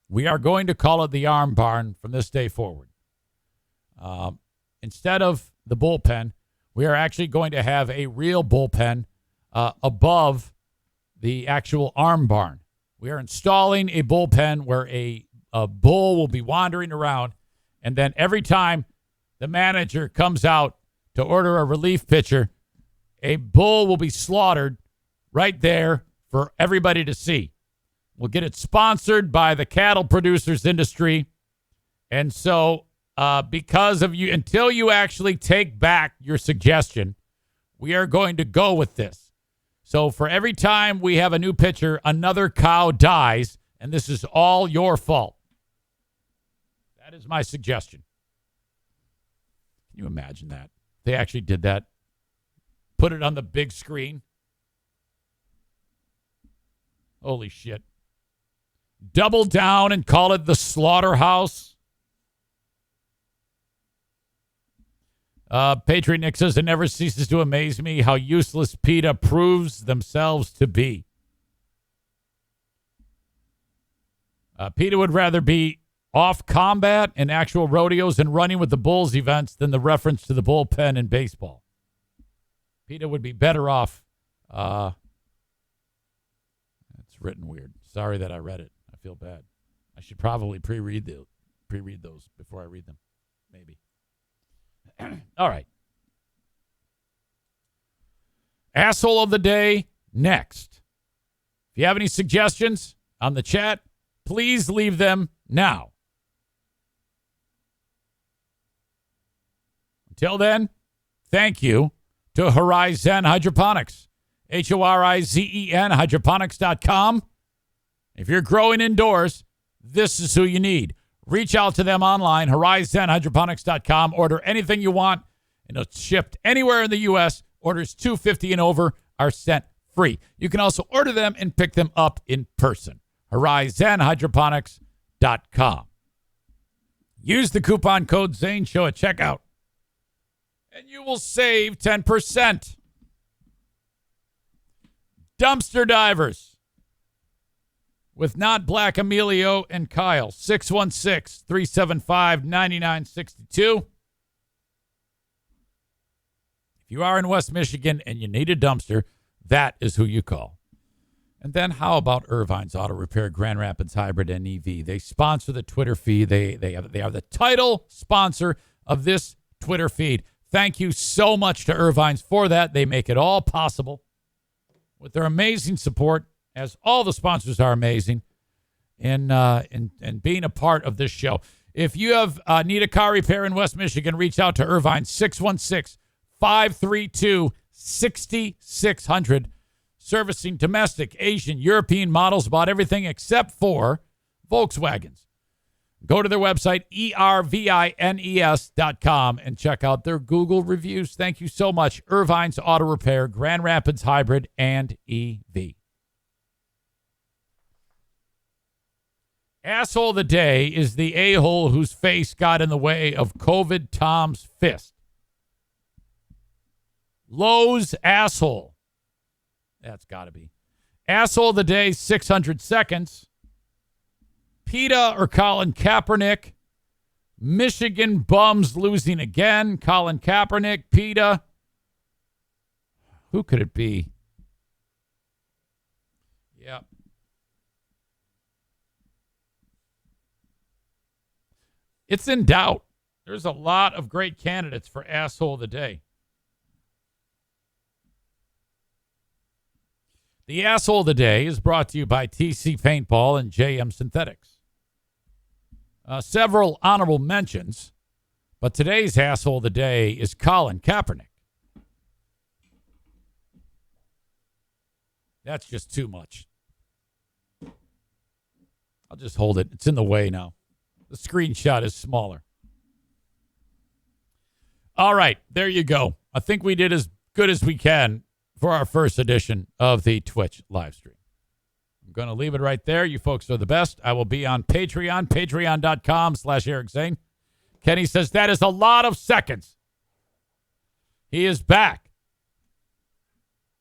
We are going to call it the arm barn from this day forward. Instead of the bullpen, we are actually going to have a real bullpen above the actual arm barn. We are installing a bullpen where a bull will be wandering around, and then every time the manager comes out to order a relief pitcher, a bull will be slaughtered right there for everybody to see. We'll get it sponsored by the cattle producers industry. And so because of you, until you actually take back your suggestion, we are going to go with this. So for every time we have a new pitcher, another cow dies, and this is all your fault. That is my suggestion. Can you imagine that? They actually did that. Put it on the big screen. Holy shit. Double down and call it the slaughterhouse. Patriot Nick says, it never ceases to amaze me how useless PETA proves themselves to be. PETA would rather be off combat and actual rodeos and running with the Bulls events than the reference to the bullpen in baseball. PETA would be better off. It's written weird. Sorry that I read it. I feel bad. I should probably pre-read those before I read them. Maybe. All right. Asshole of the day next. If you have any suggestions on the chat, please leave them now. Until then, thank you to Horizon Hydroponics. Horizen, hydroponics.com. If you're growing indoors, this is who you need. Reach out to them online, horizonhydroponics.com. Order anything you want, and it's shipped anywhere in the U.S. Orders $250 and over are sent free. You can also order them and pick them up in person. horizonhydroponics.com. Use the coupon code Zane Show at checkout, and you will save 10%. Dumpster Divers with Not Black Emilio and Kyle, 616-375-9962. If you are in West Michigan and you need a dumpster, that is who you call. And then how about Irvine's Auto Repair, Grand Rapids Hybrid and EV? They sponsor the Twitter feed. They are the title sponsor of this Twitter feed. Thank you so much to Irvine's for that. They make it all possible with their amazing support, as all the sponsors are amazing, in being a part of this show. If you have need a car repair in West Michigan, reach out to Irvine, 616-532-6600. Servicing domestic, Asian, European models, about everything except for Volkswagens. Go to their website, ervines.com, and check out their Google reviews. Thank you so much. Irvine's Auto Repair, Grand Rapids Hybrid, and EV. Asshole of the day is the a-hole whose face got in the way of COVID Tom's fist. Lowe's asshole. That's got to be. Asshole of the day, 600 seconds. PETA or Colin Kaepernick. Michigan bums losing again. Colin Kaepernick, PETA. Who could it be? Yeah. It's in doubt. There's a lot of great candidates for asshole of the day. The asshole of the day is brought to you by TC Paintball and JM Synthetics. Several honorable mentions, but today's asshole of the day is Colin Kaepernick. That's just too much. I'll just hold it. It's in the way now. The screenshot is smaller. All right, there you go. I think we did as good as we can for our first edition of the Twitch live stream. I'm going to leave it right there. You folks are the best. I will be on Patreon, patreon.com/Eric Zane. Kenny says that is a lot of seconds. He is back.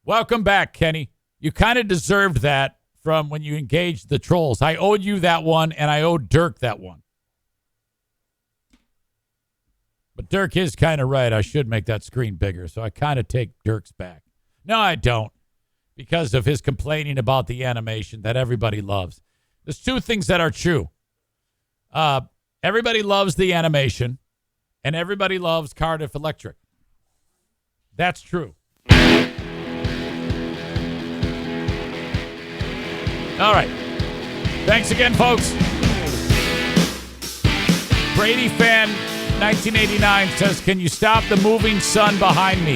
Welcome back, Kenny. You kind of deserved that from when you engaged the trolls. I owed you that one, and I owed Dirk that one. But Dirk is kind of right. I should make that screen bigger, so I kind of take Dirk's back. No, I don't, because of his complaining about the animation that everybody loves. There's two things that are true. Everybody loves the animation, and everybody loves Cardiff Electric. That's true. All right. Thanks again, folks. Brady Fan 1989 says, can you stop the moving sun behind me?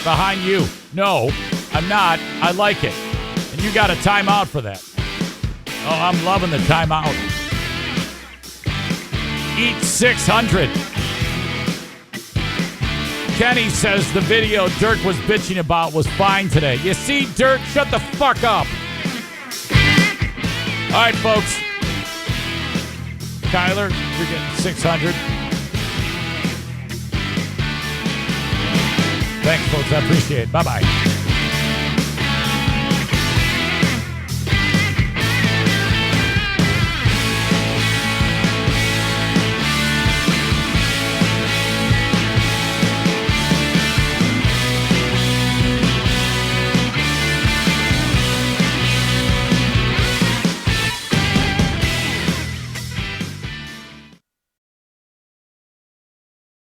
Behind you. No, I'm not. I like it. And you got a timeout for that. Oh, I'm loving the timeout. Eat 600. Kenny says the video Dirk was bitching about was fine today. You see, Dirk, shut the fuck up. All right, folks. Kyler, you're getting 600. Thanks, folks. I appreciate it. Bye-bye.